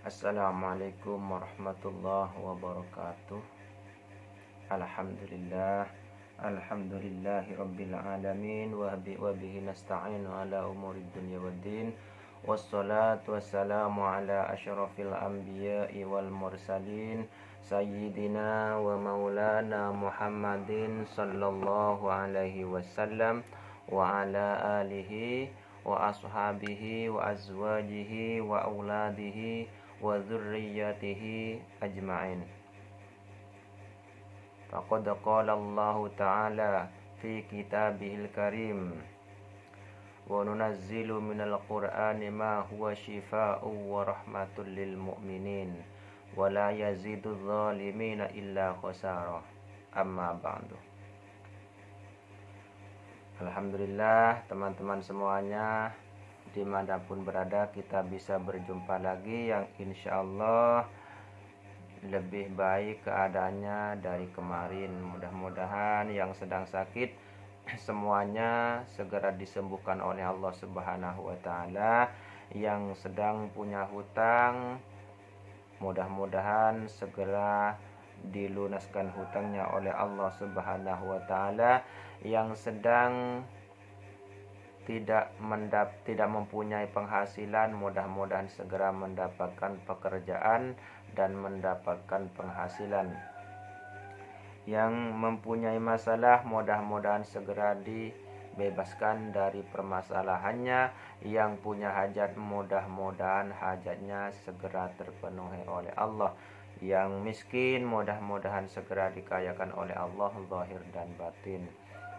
Assalamualaikum warahmatullahi wabarakatuh. Alhamdulillah. Alhamdulillahi rabbil alamin. Wa bihi nasta'inu ala umurid dunya waddin. Wassalatu wassalamu ala asyrafil anbiya'i wal mursalin Sayyidina wa maulana Muhammadin sallallahu alaihi wasallam wa ala alihi wa ashabihi wa azwajihi wa auladihi wa dzurriyyatihi ajma'in. Faqad qala Allah Ta'ala fi kitabihil karim wa nunazzilu minal qur'ani ma huwa shifaa'un wa rahmatul lil mu'minin wa la yazidudz zalimina illa khasara. Amma ba'du. Alhamdulillah teman-teman semuanya, dimanapun berada kita bisa berjumpa lagi yang insya Allah lebih baik keadaannya dari kemarin. Mudah-mudahan yang sedang sakit semuanya segera disembuhkan oleh Allah Subhanahu wa Ta'ala. Yang sedang punya hutang mudah-mudahan segera dilunaskan hutangnya oleh Allah Subhanahu wa Ta'ala. Yang sedang tidak mempunyai penghasilan mudah-mudahan segera mendapatkan pekerjaan dan mendapatkan penghasilan. Yang mempunyai masalah mudah-mudahan segera dibebaskan dari permasalahannya. Yang punya hajat mudah-mudahan hajatnya segera terpenuhi oleh Allah. Yang miskin mudah-mudahan segera dikayakan oleh Allah zahir dan batin.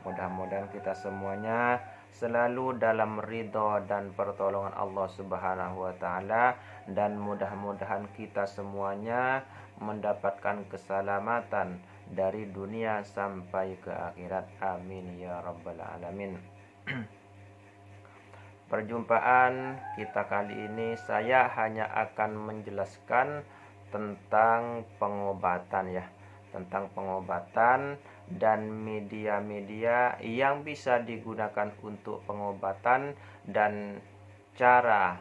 Mudah-mudahan kita semuanya selalu dalam ridho dan pertolongan Allah Subhanahu wa Ta'ala, dan mudah-mudahan kita semuanya mendapatkan keselamatan dari dunia sampai ke akhirat. Amin ya rabbal alamin. Perjumpaan kita kali ini saya hanya akan menjelaskan tentang pengobatan ya, tentang pengobatan dan media-media yang bisa digunakan untuk pengobatan dan cara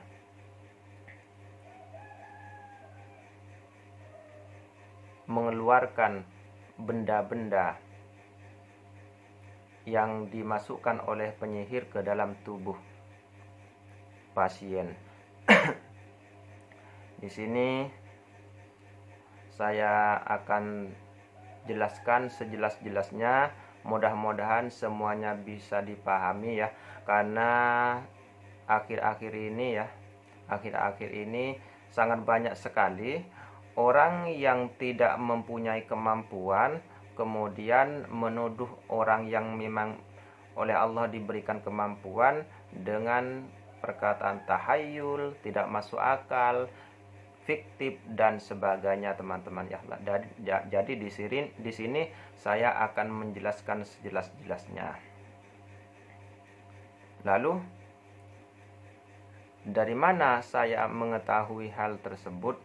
mengeluarkan benda-benda yang dimasukkan oleh penyihir ke dalam tubuh pasien. Di sini saya akan jelaskan sejelas-jelasnya, mudah-mudahan semuanya bisa dipahami ya, karena akhir-akhir ini sangat banyak sekali orang yang tidak mempunyai kemampuan kemudian menuduh orang yang memang oleh Allah diberikan kemampuan dengan perkataan tahayul, tidak masuk akal, fiktif dan sebagainya teman-teman ya. Jadi di sini saya akan menjelaskan sejelas-jelasnya. Lalu dari mana saya mengetahui hal tersebut?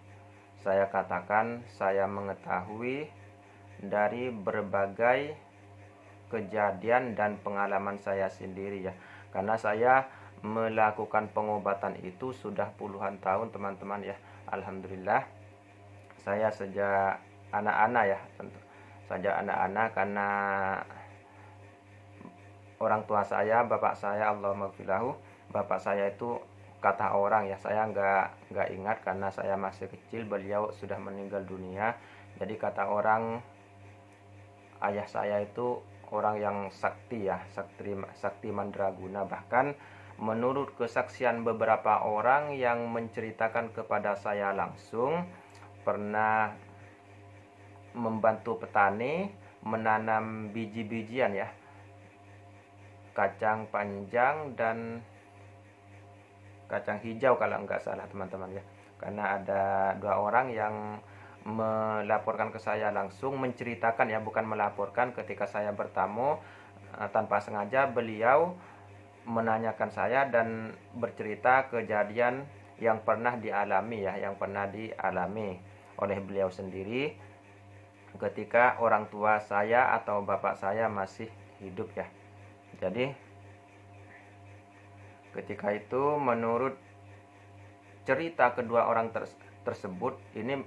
Saya katakan saya mengetahui dari berbagai kejadian dan pengalaman saya sendiri ya. Karena saya melakukan pengobatan itu sudah puluhan tahun teman-teman ya. Alhamdulillah saya sejak anak-anak ya, tentu sejak anak-anak, karena orang tua saya, bapak saya, Allahumma gfirlahu, bapak saya itu kata orang ya, saya nggak ingat karena saya masih kecil, beliau sudah meninggal dunia. Jadi kata orang ayah saya itu orang yang sakti ya, sakti mandraguna. Bahkan menurut kesaksian beberapa orang yang menceritakan kepada saya langsung, pernah membantu petani menanam biji-bijian ya, kacang panjang dan kacang hijau kalau enggak salah teman-teman ya. Karena ada dua orang yang melaporkan ke saya langsung, menceritakan ya, bukan melaporkan. Ketika saya bertamu tanpa sengaja beliau menanyakan saya dan bercerita kejadian yang pernah dialami ya, yang pernah dialami oleh beliau sendiri ketika orang tua saya atau bapak saya masih hidup ya. Jadi ketika itu menurut cerita kedua orang tersebut ini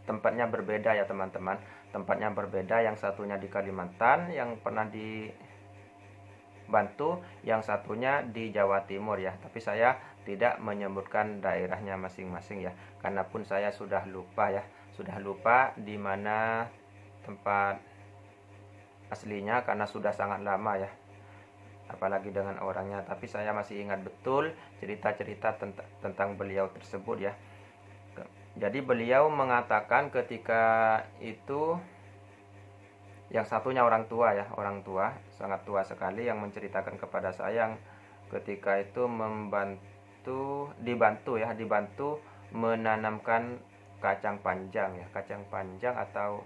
tempatnya berbeda ya teman-teman. Tempatnya berbeda, yang satunya di Kalimantan yang pernah dibantu, yang satunya di Jawa Timur ya. Tapi saya tidak menyebutkan daerahnya masing-masing ya, karena pun saya sudah lupa ya. Sudah lupa di mana tempat aslinya karena sudah sangat lama ya, apalagi dengan orangnya. Tapi saya masih ingat betul cerita-cerita tentang beliau tersebut ya. Jadi beliau mengatakan ketika itu, yang satunya orang tua ya, orang tua sangat tua sekali, yang menceritakan kepada saya yang ketika itu dibantu menanamkan kacang panjang ya, kacang panjang atau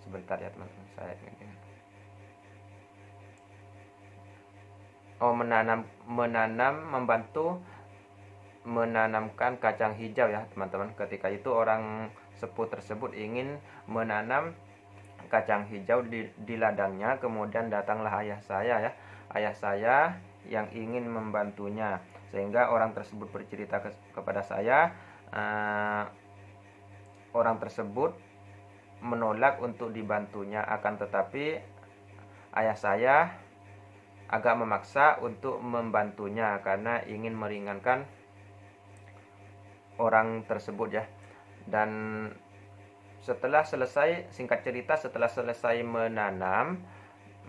sebentar ya teman-teman, saya ingat. Membantu menanamkan kacang hijau ya teman-teman. Ketika itu orang sepuh tersebut ingin menanam kacang hijau di ladangnya, kemudian datanglah ayah saya ya, ayah saya yang ingin membantunya, sehingga orang tersebut bercerita kepada saya, orang tersebut menolak untuk dibantunya, akan tetapi ayah saya agak memaksa untuk membantunya karena ingin meringankan orang tersebut ya. Dan setelah selesai, singkat cerita, setelah selesai menanam,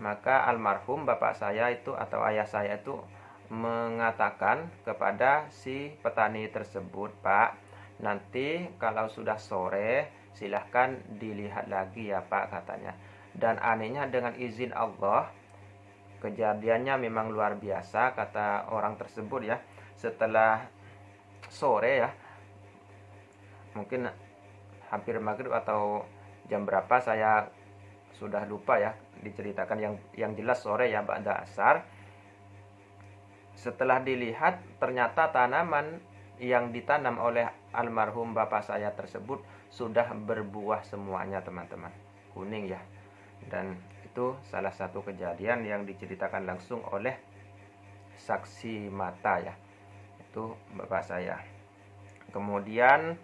maka almarhum bapak saya itu atau ayah saya itu mengatakan kepada si petani tersebut, "Pak, nanti kalau sudah sore silahkan dilihat lagi ya Pak," katanya. Dan anehnya, dengan izin Allah, kejadiannya memang luar biasa, kata orang tersebut ya. Setelah sore ya, mungkin hampir maghrib atau jam berapa saya sudah lupa ya, diceritakan yang jelas sore ya, ba'da asar. Setelah dilihat, ternyata tanaman yang ditanam oleh almarhum bapak saya tersebut sudah berbuah semuanya teman-teman, kuning ya. Dan itu salah satu kejadian yang diceritakan langsung oleh saksi mata ya, itu bapak saya. Kemudian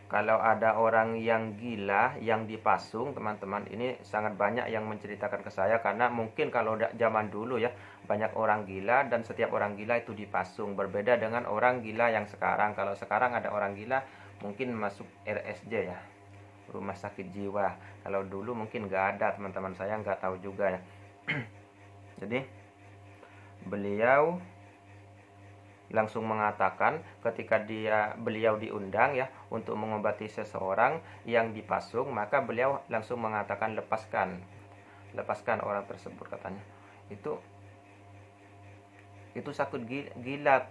kalau ada orang yang gila yang dipasung teman-teman, ini sangat banyak yang menceritakan ke saya, karena mungkin kalau zaman dulu ya banyak orang gila dan setiap orang gila itu dipasung. Berbeda dengan orang gila yang sekarang. Kalau sekarang ada orang gila mungkin masuk RSJ ya, rumah sakit jiwa. Kalau dulu mungkin nggak ada teman-teman, saya nggak tahu juga ya. Jadi beliau langsung mengatakan ketika beliau diundang ya untuk mengobati seseorang yang dipasung, maka beliau langsung mengatakan, lepaskan orang tersebut, katanya. Itu sakit gila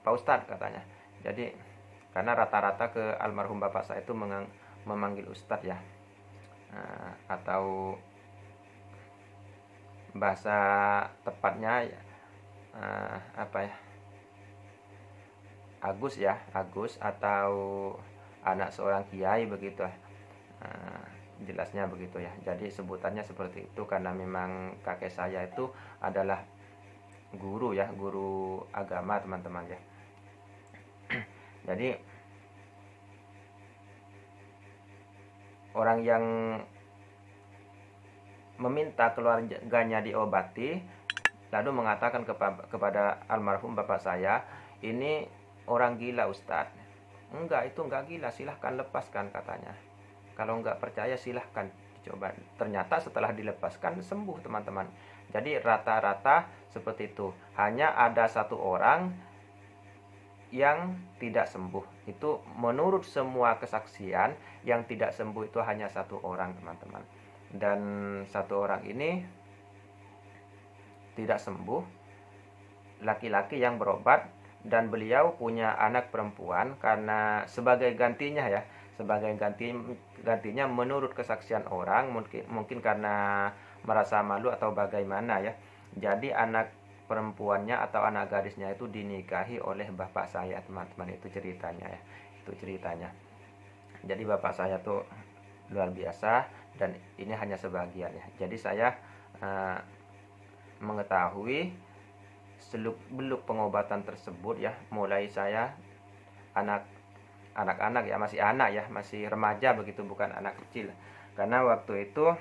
Pak Ustadz, katanya. Jadi karena rata-rata ke almarhum bapak saya itu memanggil Ustadz ya, atau bahasa tepatnya apa ya, Agus ya, Agus atau anak seorang kiai begitu. Jelasnya begitu ya. Jadi sebutannya seperti itu karena memang kakek saya itu adalah guru ya, guru agama teman-teman ya. Jadi orang yang meminta keluarganya diobati lalu mengatakan kepada almarhum bapak saya, "Ini orang gila Ustadz." "Enggak, itu enggak gila, silahkan lepaskan," katanya. "Kalau enggak percaya silahkan dicoba." Ternyata setelah dilepaskan sembuh teman-teman. Jadi rata-rata seperti itu. Hanya ada satu orang yang tidak sembuh. Itu menurut semua kesaksian, yang tidak sembuh itu hanya satu orang teman-teman. Dan satu orang ini tidak sembuh, laki-laki yang berobat, dan beliau punya anak perempuan. Karena sebagai gantinya ya, sebagai gantinya menurut kesaksian orang, mungkin karena merasa malu atau bagaimana ya, jadi anak perempuannya atau anak gadisnya itu dinikahi oleh bapak saya teman-teman. Itu ceritanya ya, itu ceritanya. Jadi bapak saya tuh luar biasa, dan ini hanya sebagian ya. Jadi saya mengetahui seluk beluk pengobatan tersebut ya, mulai saya anak-anak ya, masih anak ya, masih remaja begitu, bukan anak kecil. Karena waktu itu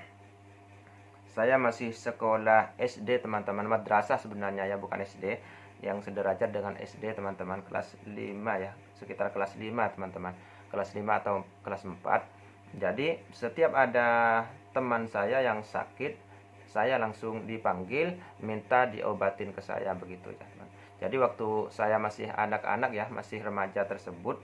saya masih sekolah SD teman-teman, madrasah sebenarnya ya, bukan SD, yang sederajat dengan SD teman-teman, kelas 5 ya, sekitar kelas 5 teman-teman, kelas 5 atau kelas 4. Jadi setiap ada teman saya yang sakit, saya langsung dipanggil minta diobatin ke saya begitu ya teman. Jadi waktu saya masih anak-anak ya, masih remaja tersebut,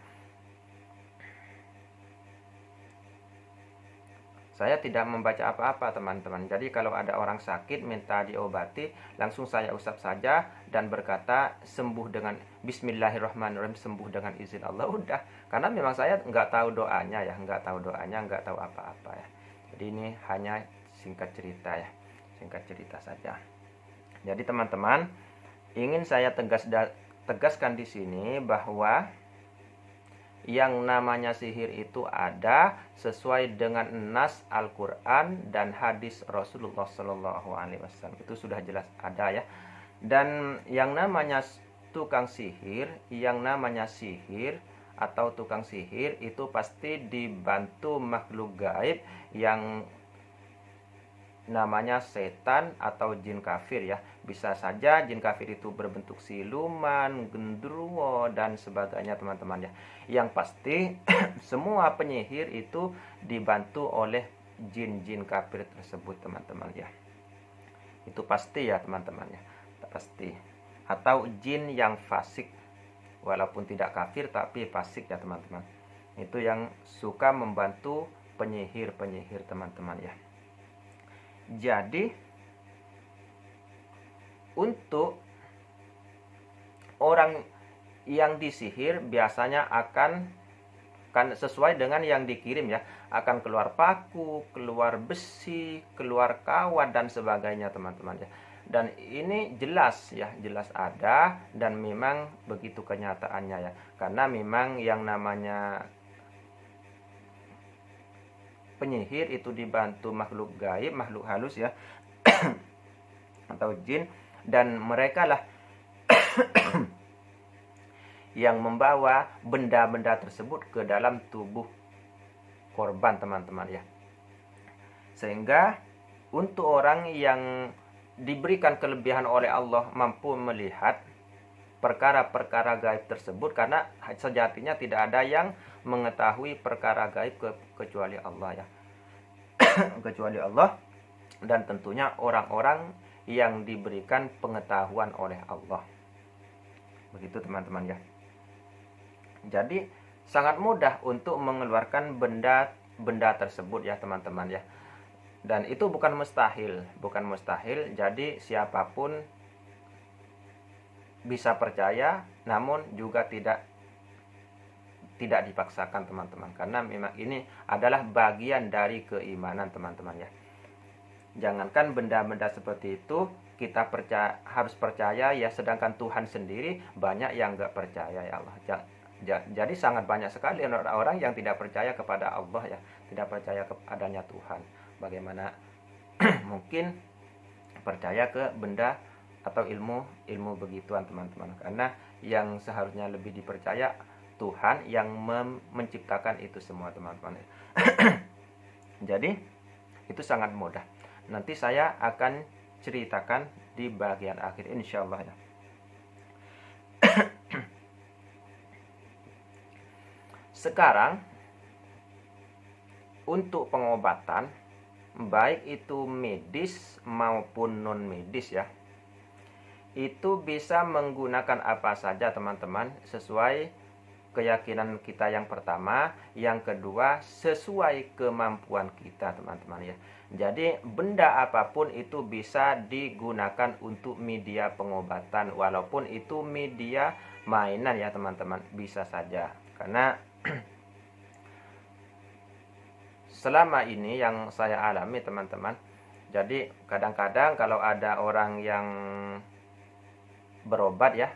saya tidak membaca apa-apa teman-teman. Jadi kalau ada orang sakit minta diobati, langsung saya usap saja dan berkata sembuh dengan Bismillahirrahmanirrahim, sembuh dengan izin Allah, udah. Karena memang saya nggak tahu doanya ya, nggak tahu apa-apa ya. Jadi ini hanya singkat cerita ya, singkat cerita saja. Jadi teman-teman, ingin saya tegaskan di sini bahwa yang namanya sihir itu ada sesuai dengan nas Al-Quran dan hadis Rasulullah SAW. Itu sudah jelas ada ya. Dan yang namanya tukang sihir, yang namanya sihir atau tukang sihir itu pasti dibantu makhluk gaib yang namanya setan atau jin kafir ya. Bisa saja jin kafir itu berbentuk siluman, gendruwo dan sebagainya teman-teman ya. Yang pasti semua penyihir itu dibantu oleh jin-jin kafir tersebut teman-teman ya. Itu pasti ya teman-teman ya, pasti. Atau jin yang fasik, walaupun tidak kafir tapi fasik ya teman-teman. Itu yang suka membantu penyihir-penyihir teman-teman ya. Jadi untuk orang yang disihir biasanya akan sesuai dengan yang dikirim ya, akan keluar paku, keluar besi, keluar kawat dan sebagainya teman-teman ya. Dan ini jelas ya, jelas ada dan memang begitu kenyataannya ya. Karena memang yang namanya penyihir itu dibantu makhluk gaib, makhluk halus ya, atau jin, dan mereka lah yang membawa benda-benda tersebut ke dalam tubuh korban teman-teman ya. Sehingga untuk orang yang diberikan kelebihan oleh Allah mampu melihat perkara-perkara gaib tersebut, karena sejatinya tidak ada yang mengetahui perkara gaib kecuali Allah ya. Kecuali Allah, dan tentunya orang-orang yang diberikan pengetahuan oleh Allah. Begitu teman-teman ya. Jadi sangat mudah untuk mengeluarkan benda tersebut ya teman-teman ya. Dan itu bukan mustahil, bukan mustahil. Jadi siapapun bisa percaya, namun juga tidak dipaksakan teman-teman, karena memang ini adalah bagian dari keimanan teman-teman ya. Jangankan benda-benda seperti itu kita harus percaya ya, sedangkan Tuhan sendiri banyak yang nggak percaya ya Allah. Jadi sangat banyak sekali orang-orang yang tidak percaya kepada Allah ya, tidak percaya kepadanya Tuhan. Bagaimana mungkin percaya ke benda atau ilmu begituan teman-teman, karena yang seharusnya lebih dipercaya Tuhan yang menciptakan itu semua teman-teman. Jadi itu sangat mudah. Nanti saya akan ceritakan di bagian akhir insyaallah ya. Sekarang untuk pengobatan, baik itu medis maupun non medis ya, itu bisa menggunakan apa saja teman-teman, sesuai keyakinan kita yang pertama, yang kedua sesuai kemampuan kita teman-teman ya. Jadi benda apapun itu bisa digunakan untuk media pengobatan, walaupun itu media mainan ya teman-teman, bisa saja. Karena selama ini yang saya alami teman-teman, jadi kadang-kadang kalau ada orang yang berobat ya,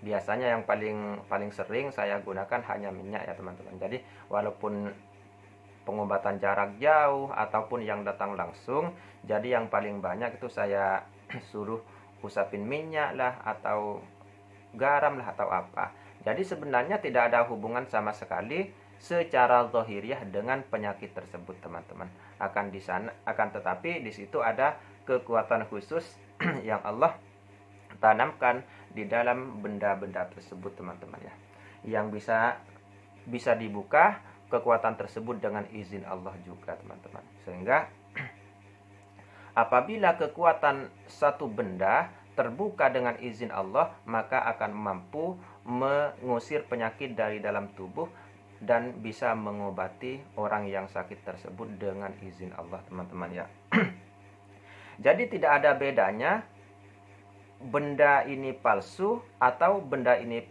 biasanya yang paling sering saya gunakan hanya minyak ya teman-teman. Jadi walaupun pengobatan jarak jauh ataupun yang datang langsung, jadi yang paling banyak itu saya suruh usapin minyak lah, atau garam lah, atau apa. Jadi sebenarnya tidak ada hubungan sama sekali secara zahiriah dengan penyakit tersebut, teman-teman. Akan tetapi di situ ada kekuatan khusus yang Allah tanamkan di dalam benda-benda tersebut, teman-teman ya. Yang bisa dibuka kekuatan tersebut dengan izin Allah juga, teman-teman. Sehingga apabila kekuatan satu benda terbuka dengan izin Allah, maka akan mampu mengusir penyakit dari dalam tubuh dan bisa mengobati orang yang sakit tersebut dengan izin Allah, teman-teman ya. Jadi tidak ada bedanya benda ini palsu atau benda ini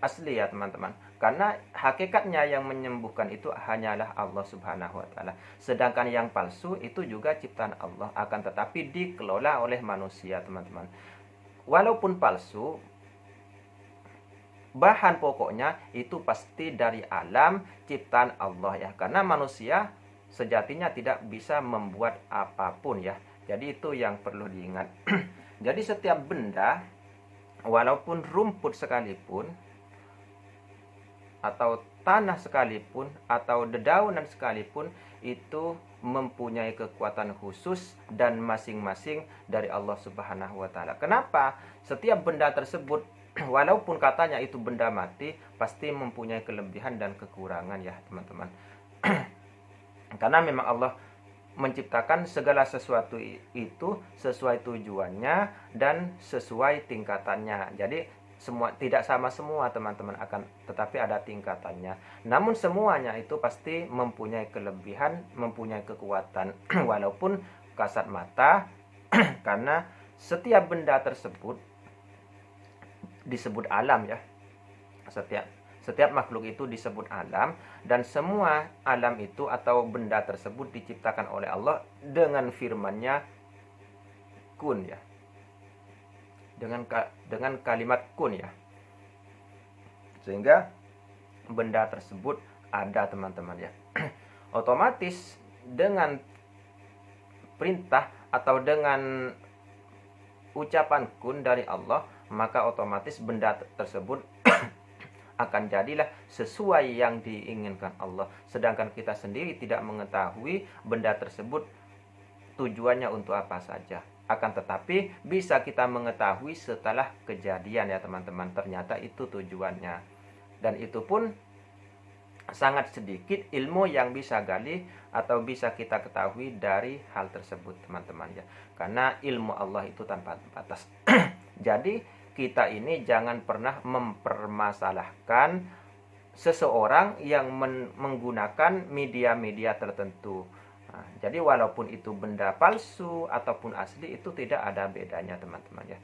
asli ya, teman-teman. Karena hakikatnya yang menyembuhkan itu hanyalah Allah Subhanahu wa taala. Sedangkan yang palsu itu juga ciptaan Allah, akan tetapi dikelola oleh manusia, teman-teman. Walaupun palsu, bahan pokoknya itu pasti dari alam ciptaan Allah ya. Karena manusia sejatinya tidak bisa membuat apapun ya. Jadi itu yang perlu diingat. Jadi setiap benda, walaupun rumput sekalipun, atau tanah sekalipun, atau dedaunan sekalipun, itu mempunyai kekuatan khusus dan masing-masing dari Allah Subhanahu wa taala. Kenapa? Setiap benda tersebut walaupun katanya itu benda mati, pasti mempunyai kelebihan dan kekurangan ya, teman-teman. Karena memang Allah menciptakan segala sesuatu itu sesuai tujuannya dan sesuai tingkatannya. Jadi tidak sama semua, teman-teman, tetapi ada tingkatannya. Namun semuanya itu pasti mempunyai kelebihan, mempunyai kekuatan walaupun kasat mata karena setiap benda tersebut disebut alam ya. Setiap makhluk itu disebut alam, dan semua alam itu atau benda tersebut diciptakan oleh Allah dengan firman-Nya kun ya. Dengan kalimat kun ya. Sehingga benda tersebut ada, teman-teman ya. Otomatis dengan perintah atau dengan ucapan kun dari Allah, maka otomatis benda tersebut akan jadilah sesuai yang diinginkan Allah. Sedangkan kita sendiri tidak mengetahui benda tersebut tujuannya untuk apa saja. Akan tetapi bisa kita mengetahui setelah kejadian ya, teman-teman. Ternyata itu tujuannya. Dan itu pun sangat sedikit ilmu yang bisa gali atau bisa kita ketahui dari hal tersebut, teman-teman ya. Karena ilmu Allah itu tanpa batas. Jadi kita ini jangan pernah mempermasalahkan seseorang yang menggunakan media-media tertentu. Nah, jadi walaupun itu benda palsu ataupun asli, itu tidak ada bedanya, teman-teman ya.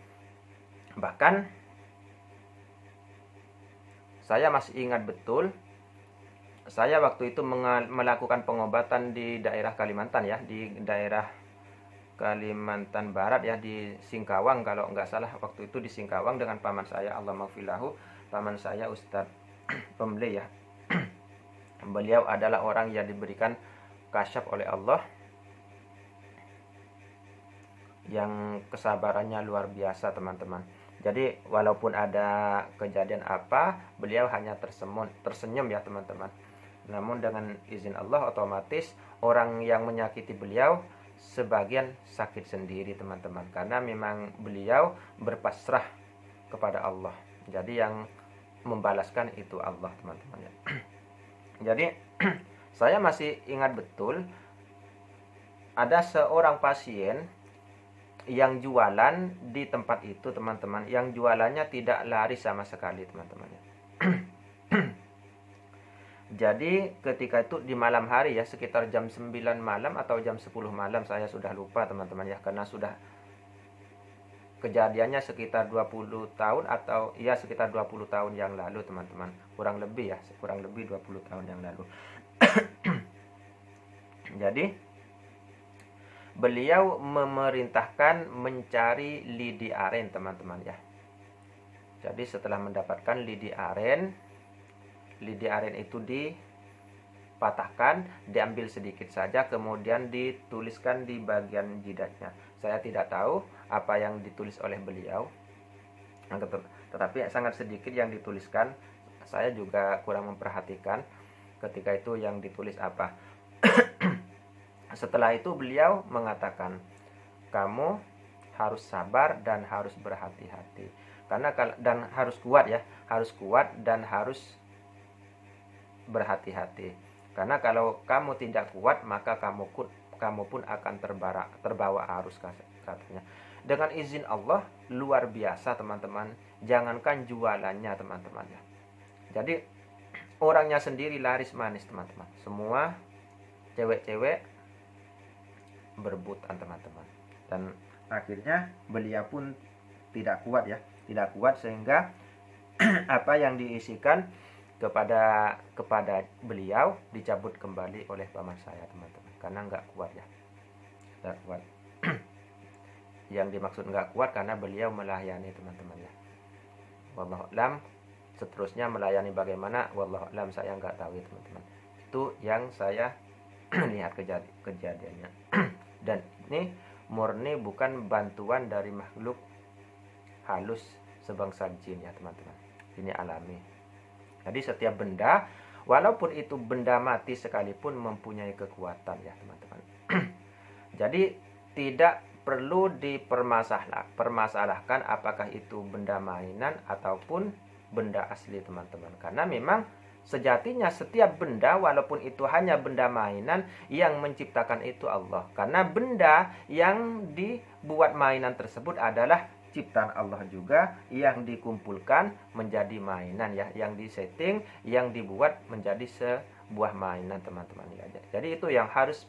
Bahkan saya masih ingat betul, saya waktu itu melakukan pengobatan di daerah Kalimantan ya, di daerah Kalimantan Barat ya, di Singkawang kalau nggak salah. Waktu itu di Singkawang dengan paman saya, Allah maghfirlahu, paman saya Ustadz Pemble ya. Beliau adalah orang yang diberikan kasyaf oleh Allah, yang kesabarannya luar biasa, teman-teman. Jadi walaupun ada kejadian apa, beliau hanya tersenyum ya, teman-teman. Namun dengan izin Allah, otomatis orang yang menyakiti beliau sebagian sakit sendiri, teman-teman. Karena memang beliau berpasrah kepada Allah. Jadi yang membalaskan itu Allah, teman-teman ya. Jadi saya masih ingat betul, ada seorang pasien yang jualan di tempat itu, teman-teman. Yang jualannya tidak laris sama sekali, teman-teman. Jadi ketika itu di malam hari ya, sekitar jam 9 malam atau jam 10 malam, saya sudah lupa, teman-teman ya. Karena sudah kejadiannya sekitar 20 tahun atau ya sekitar 20 tahun yang lalu, teman-teman. Kurang lebih 20 tahun yang lalu. Jadi beliau memerintahkan mencari lidi aren, teman-teman ya. Jadi setelah mendapatkan lidi aren itu dipatahkan, diambil sedikit saja, kemudian dituliskan di bagian jidatnya. Saya tidak tahu apa yang ditulis oleh beliau, tetapi sangat sedikit yang dituliskan. Saya juga kurang memperhatikan ketika itu yang ditulis apa. Setelah itu beliau mengatakan, kamu harus sabar dan harus berhati-hati. Dan harus kuat ya, harus kuat dan harus berhati-hati. Karena kalau kamu tidak kuat, maka kamu pun akan terbawa arus, katanya. Dengan izin Allah luar biasa teman-teman. Jangankan jualannya teman-teman ya. Jadi orangnya sendiri laris manis teman-teman. Semua cewek-cewek berebutan teman-teman. Dan akhirnya beliau pun tidak kuat ya, tidak kuat sehingga apa yang diisikan kepada beliau dicabut kembali oleh paman saya teman-teman, karena nggak kuat ya, nggak kuat. Yang dimaksud nggak kuat karena beliau melayani teman-teman ya. Wallahu a'lam. Seterusnya melayani bagaimana, wallahu a'lam, saya nggak tahu ya teman-teman. Itu yang saya lihat kejadiannya. Dan ini murni bukan bantuan dari makhluk halus sebangsa jin ya teman-teman. Ini alami. Jadi setiap benda, walaupun itu benda mati sekalipun, mempunyai kekuatan ya teman-teman. Jadi tidak perlu dipermasalahkan apakah itu benda mainan ataupun benda asli teman-teman. Karena memang sejatinya setiap benda, walaupun itu hanya benda mainan, yang menciptakan itu Allah. Karena benda yang dibuat mainan tersebut adalah ciptaan Allah juga, yang dikumpulkan menjadi mainan ya, yang disetting, yang dibuat menjadi sebuah mainan teman-teman ya. Jadi itu yang harus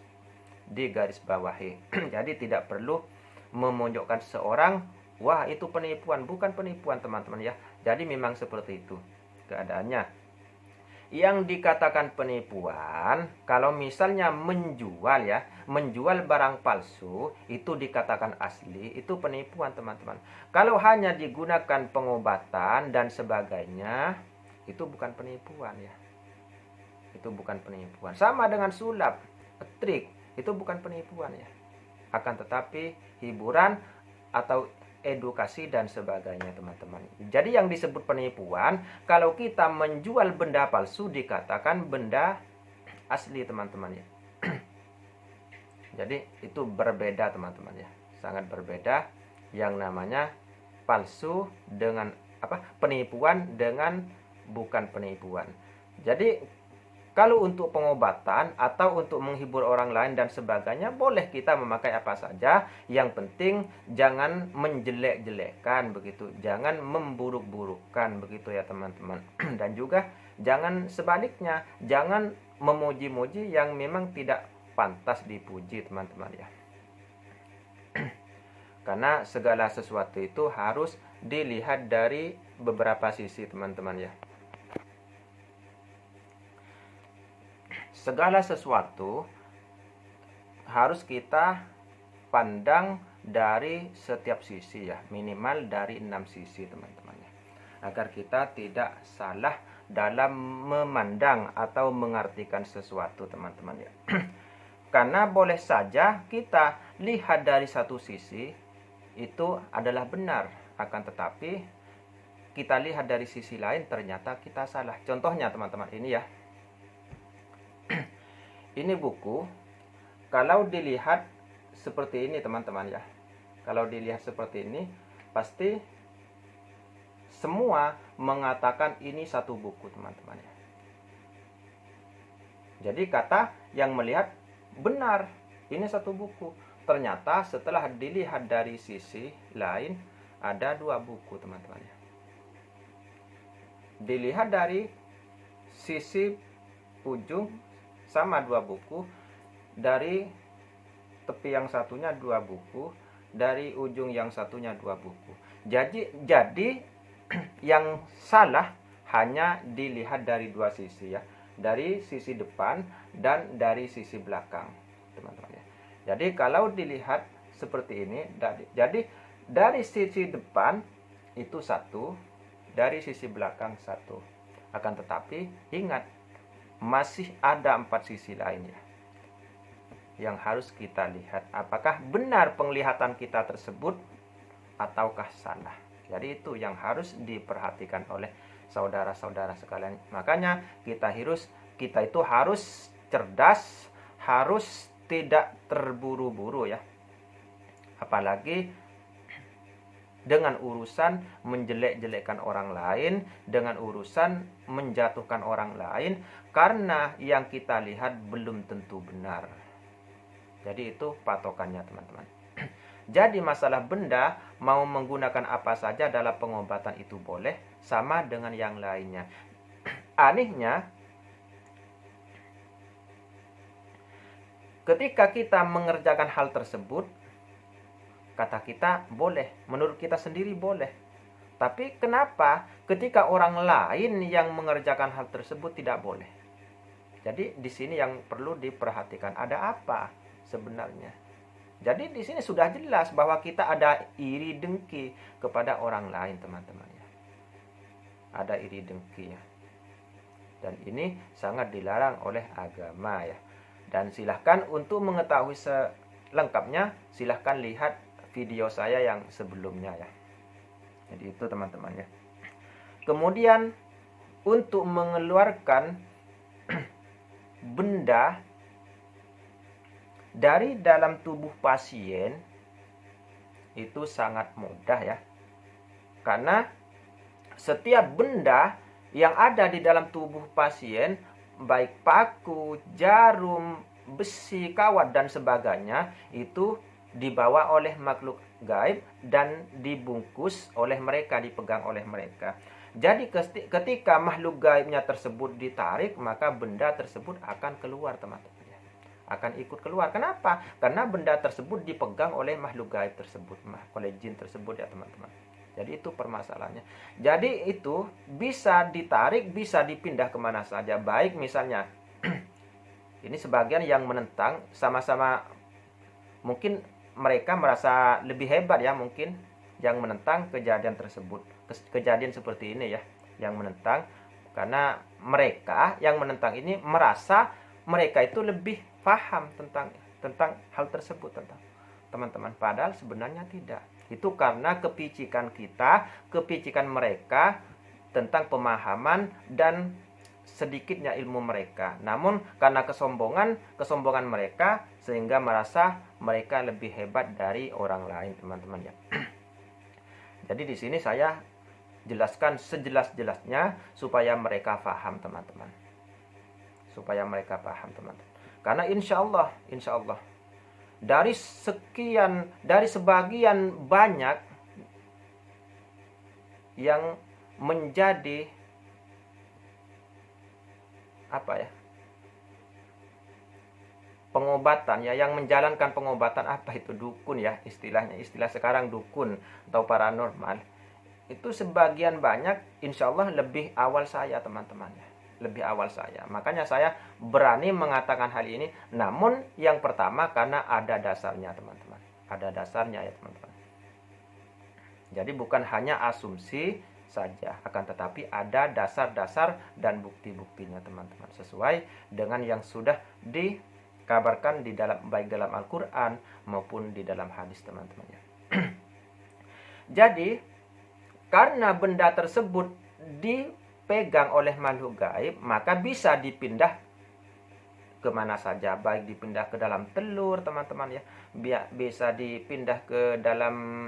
digarisbawahi. Jadi tidak perlu memojokkan seorang, wah itu penipuan. Bukan penipuan teman-teman ya. Jadi memang seperti itu keadaannya. Yang dikatakan penipuan, kalau misalnya menjual ya, menjual barang palsu, itu dikatakan asli, itu penipuan teman-teman. Kalau hanya digunakan pengobatan dan sebagainya, itu bukan penipuan ya. Itu bukan penipuan. Sama dengan sulap, trik, itu bukan penipuan ya. Akan tetapi hiburan atau edukasi dan sebagainya teman-teman. Jadi yang disebut penipuan, kalau kita menjual benda palsu dikatakan benda asli teman-teman ya. Jadi itu berbeda teman-teman ya, sangat berbeda. Yang namanya palsu dengan penipuan dengan bukan penipuan. Jadi kalau untuk pengobatan atau untuk menghibur orang lain dan sebagainya, boleh kita memakai apa saja. Yang penting jangan menjelek-jelekkan begitu. Jangan memburuk-burukkan begitu ya teman-teman. Dan juga jangan sebaliknya. Jangan memuji-muji yang memang tidak pantas dipuji teman-teman ya. Karena segala sesuatu itu harus dilihat dari beberapa sisi teman-teman ya. Segala sesuatu harus kita pandang dari setiap sisi ya, minimal dari 6 sisi teman-teman ya, agar kita tidak salah dalam memandang atau mengartikan sesuatu teman-teman ya. Karena boleh saja kita lihat dari satu sisi itu adalah benar, akan tetapi kita lihat dari sisi lain ternyata kita salah. Contohnya teman-teman ini ya. Ini buku, kalau dilihat seperti ini teman-teman ya. Kalau dilihat seperti ini, pasti semua mengatakan ini satu buku teman-teman ya. Jadi kata yang melihat benar, ini satu buku. Ternyata setelah dilihat dari sisi lain, ada 2 buku teman-teman ya. Dilihat dari sisi ujung, sama 2 buku, dari tepi yang satunya 2 buku, dari ujung yang satunya 2 buku. Jadi yang salah hanya dilihat dari 2 sisi ya, dari sisi depan dan dari sisi belakang teman-teman ya. Jadi kalau dilihat seperti ini, jadi dari sisi depan itu 1, dari sisi belakang 1. Akan tetapi ingat, masih ada 4 sisi lainnya yang harus kita lihat apakah benar penglihatan kita tersebut ataukah salah. Jadi itu yang harus diperhatikan oleh saudara-saudara sekalian. Makanya kita itu harus cerdas, harus tidak terburu-buru ya. Apalagi dengan urusan menjelek-jelekkan orang lain, dengan urusan menjatuhkan orang lain, karena yang kita lihat belum tentu benar. Jadi itu patokannya teman-teman. Jadi masalah benda, mau menggunakan apa saja dalam pengobatan itu boleh, sama dengan yang lainnya. Anehnya, ketika kita mengerjakan hal tersebut, kata kita boleh, menurut kita sendiri boleh. Tapi kenapa ketika orang lain yang mengerjakan hal tersebut tidak boleh? Jadi di sini yang perlu diperhatikan, ada apa sebenarnya? Jadi di sini sudah jelas bahwa kita ada iri dengki kepada orang lain, teman-teman ya. Ada iri dengki ya. Dan ini sangat dilarang oleh agama ya. Dan silahkan untuk mengetahui selengkapnya, silahkan lihat video saya yang sebelumnya ya. Jadi itu teman-teman ya. Kemudian untuk mengeluarkan benda dari dalam tubuh pasien itu sangat mudah ya. Karena setiap benda yang ada di dalam tubuh pasien, baik paku, jarum, besi, kawat dan sebagainya, itu dibawa oleh makhluk gaib dan dibungkus oleh mereka, dipegang oleh mereka. Jadi ketika makhluk gaibnya tersebut ditarik, maka benda tersebut akan keluar teman-teman. Akan ikut keluar. Kenapa? Karena benda tersebut dipegang oleh makhluk gaib tersebut, oleh jin tersebut ya teman-teman. Jadi itu permasalahannya. Jadi itu bisa ditarik, bisa dipindah kemana saja. Baik misalnya, ini sebagian yang menentang, sama-sama mungkin mereka merasa lebih hebat ya, mungkin yang menentang kejadian tersebut, kejadian seperti ini ya, yang menentang, karena mereka yang menentang ini merasa mereka itu lebih paham tentang hal tersebut, tentang teman-teman, padahal sebenarnya tidak. Itu karena kepicikan kita, kepicikan mereka tentang pemahaman dan sedikitnya ilmu mereka. Namun karena kesombongan mereka, sehingga merasa mereka lebih hebat dari orang lain, teman-teman ya. Jadi di sini saya jelaskan sejelas-jelasnya supaya mereka paham, teman-teman. Supaya mereka paham, teman-teman. Karena insya Allah dari sebagian banyak yang menjadi pengobatan ya, yang menjalankan pengobatan, itu dukun ya, istilah sekarang dukun atau paranormal, itu sebagian banyak insya Allah lebih awal saya, teman-teman ya, lebih awal saya. Makanya saya berani mengatakan hal ini. Namun yang pertama karena ada dasarnya, teman-teman, ada dasarnya ya teman-teman. Jadi bukan hanya asumsi saja, akan tetapi ada dasar-dasar dan bukti-buktinya, teman-teman, sesuai dengan yang sudah dikabarkan baik dalam Al-Quran maupun di dalam hadis, teman-teman ya. Jadi karena benda tersebut dipegang oleh makhluk gaib, maka bisa dipindah kemana saja, baik dipindah ke dalam telur, teman-teman ya, bisa dipindah ke dalam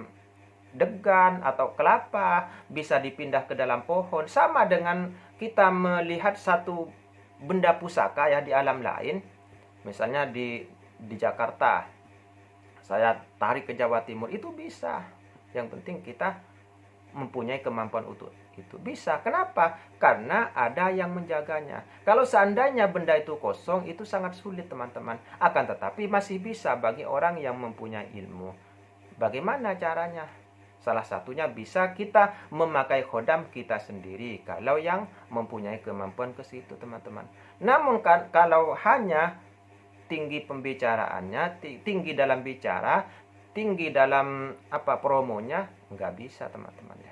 degan atau kelapa, bisa dipindah ke dalam pohon. Sama dengan kita melihat satu benda pusaka ya di alam lain. Misalnya di Jakarta, saya tarik ke Jawa Timur, itu bisa. Yang penting kita mempunyai kemampuan untuk itu. Bisa. Kenapa? Karena ada yang menjaganya. Kalau seandainya benda itu kosong, itu sangat sulit, teman-teman. Akan tetapi masih bisa bagi orang yang mempunyai ilmu. Bagaimana caranya? Salah satunya bisa kita memakai khodam kita sendiri, kalau yang mempunyai kemampuan ke situ, teman-teman. Namun kalau hanya tinggi pembicaraannya, tinggi dalam bicara, tinggi dalam promonya, nggak bisa, teman-teman ya,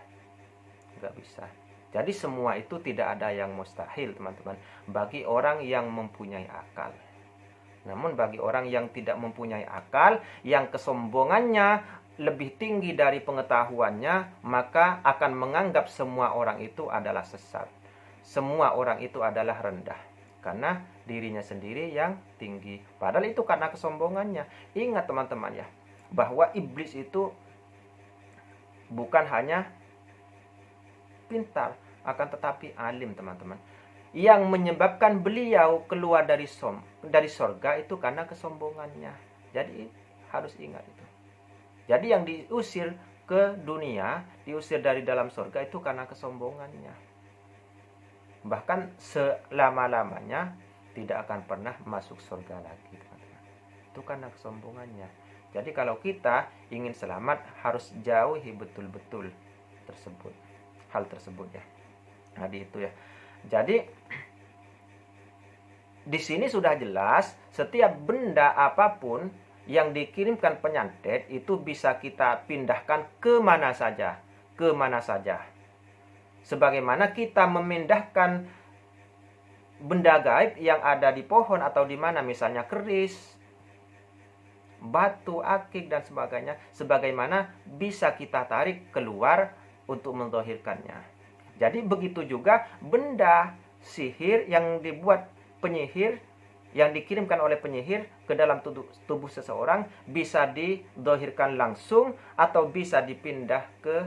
nggak bisa. Jadi semua itu tidak ada yang mustahil, teman-teman, bagi orang yang mempunyai akal. Namun bagi orang yang tidak mempunyai akal, yang kesombongannya lebih tinggi dari pengetahuannya, maka akan menganggap semua orang itu adalah sesat. Semua orang itu adalah rendah. Karena dirinya sendiri yang tinggi. Padahal itu karena kesombongannya. Ingat teman-teman ya, bahwa iblis itu bukan hanya pintar, akan tetapi alim teman-teman. Yang menyebabkan beliau keluar dari sorga itu karena kesombongannya. Jadi harus ingat itu. Jadi yang diusir ke dunia, diusir dari dalam surga itu karena kesombongannya. Bahkan selama-lamanya tidak akan pernah masuk surga lagi, teman-teman. Itu karena kesombongannya. Jadi kalau kita ingin selamat, harus jauhi betul-betul hal tersebut ya. Nah, itu ya. Jadi di sini sudah jelas, setiap benda apapun yang dikirimkan penyantet itu bisa kita pindahkan kemana saja. Sebagaimana kita memindahkan benda gaib yang ada di pohon atau di mana, misalnya keris, batu, akik, dan sebagainya. Sebagaimana bisa kita tarik keluar untuk mendzohirkannya. Jadi begitu juga benda sihir yang dibuat penyihir, yang dikirimkan oleh penyihir ke dalam tubuh seseorang bisa didzohirkan langsung atau bisa dipindah ke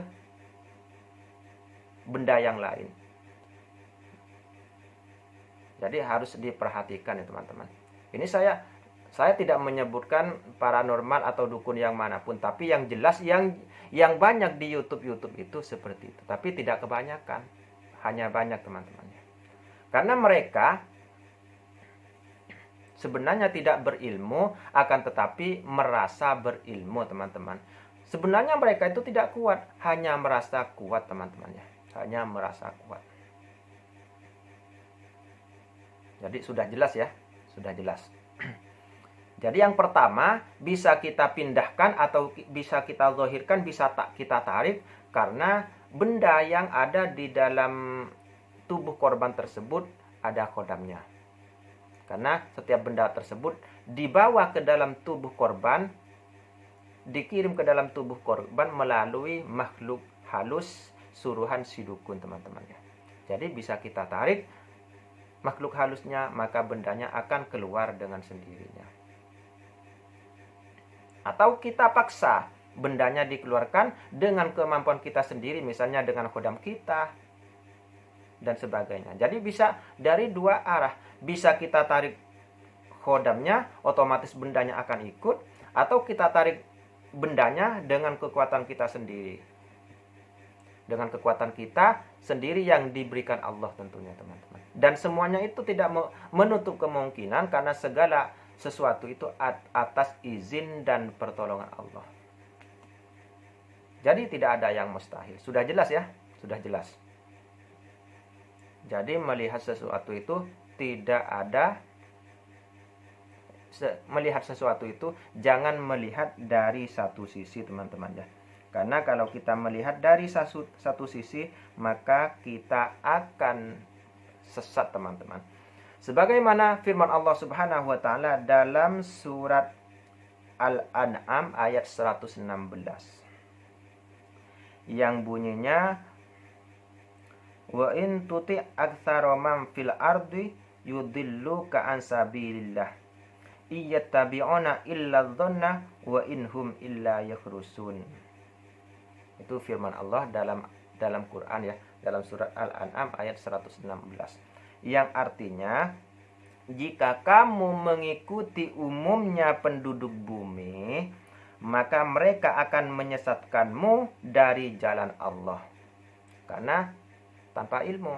benda yang lain. Jadi harus diperhatikan ya teman-teman. Ini saya tidak menyebutkan paranormal atau dukun yang manapun, tapi yang jelas yang banyak di YouTube itu seperti itu. Tapi tidak kebanyakan, hanya banyak teman-teman. Karena mereka sebenarnya tidak berilmu, akan tetapi merasa berilmu teman-teman. Sebenarnya mereka itu tidak kuat, hanya merasa kuat teman-teman ya. Hanya merasa kuat. Jadi sudah jelas ya, sudah jelas. Jadi yang pertama, bisa kita pindahkan atau bisa kita zahirkan, bisa kita tarik, karena benda yang ada di dalam tubuh korban tersebut ada khodamnya. Karena setiap benda tersebut dibawa ke dalam tubuh korban, dikirim ke dalam tubuh korban melalui makhluk halus suruhan si dukun teman-teman ya. Jadi bisa kita tarik makhluk halusnya, maka bendanya akan keluar dengan sendirinya. Atau kita paksa bendanya dikeluarkan dengan kemampuan kita sendiri, misalnya dengan khodam kita dan sebagainya. Jadi bisa dari dua arah. Bisa kita tarik khodamnya, otomatis bendanya akan ikut, atau kita tarik bendanya dengan kekuatan kita sendiri. Dengan kekuatan kita sendiri yang diberikan Allah tentunya teman-teman. Dan semuanya itu tidak menutup kemungkinan, karena segala sesuatu itu atas izin dan pertolongan Allah. Jadi tidak ada yang mustahil. Sudah jelas ya? Sudah jelas. Jadi melihat sesuatu itu tidak ada, melihat sesuatu itu jangan melihat dari satu sisi teman-teman ya. Karena kalau kita melihat dari satu sisi, maka kita akan sesat teman-teman. Sebagaimana firman Allah Subhanahu wa taala dalam surat Al-An'am ayat 116. Yang bunyinya, wa in tuti aktsara man fil ardi yudilluka an sabilillah iyattabi'una illa dhanna wa inhum illa yakhrusun. Itu firman Allah dalam Quran ya, dalam surat Al-An'am ayat 116. Yang artinya, jika kamu mengikuti umumnya penduduk bumi, maka mereka akan menyesatkanmu dari jalan Allah. Karena tanpa ilmu.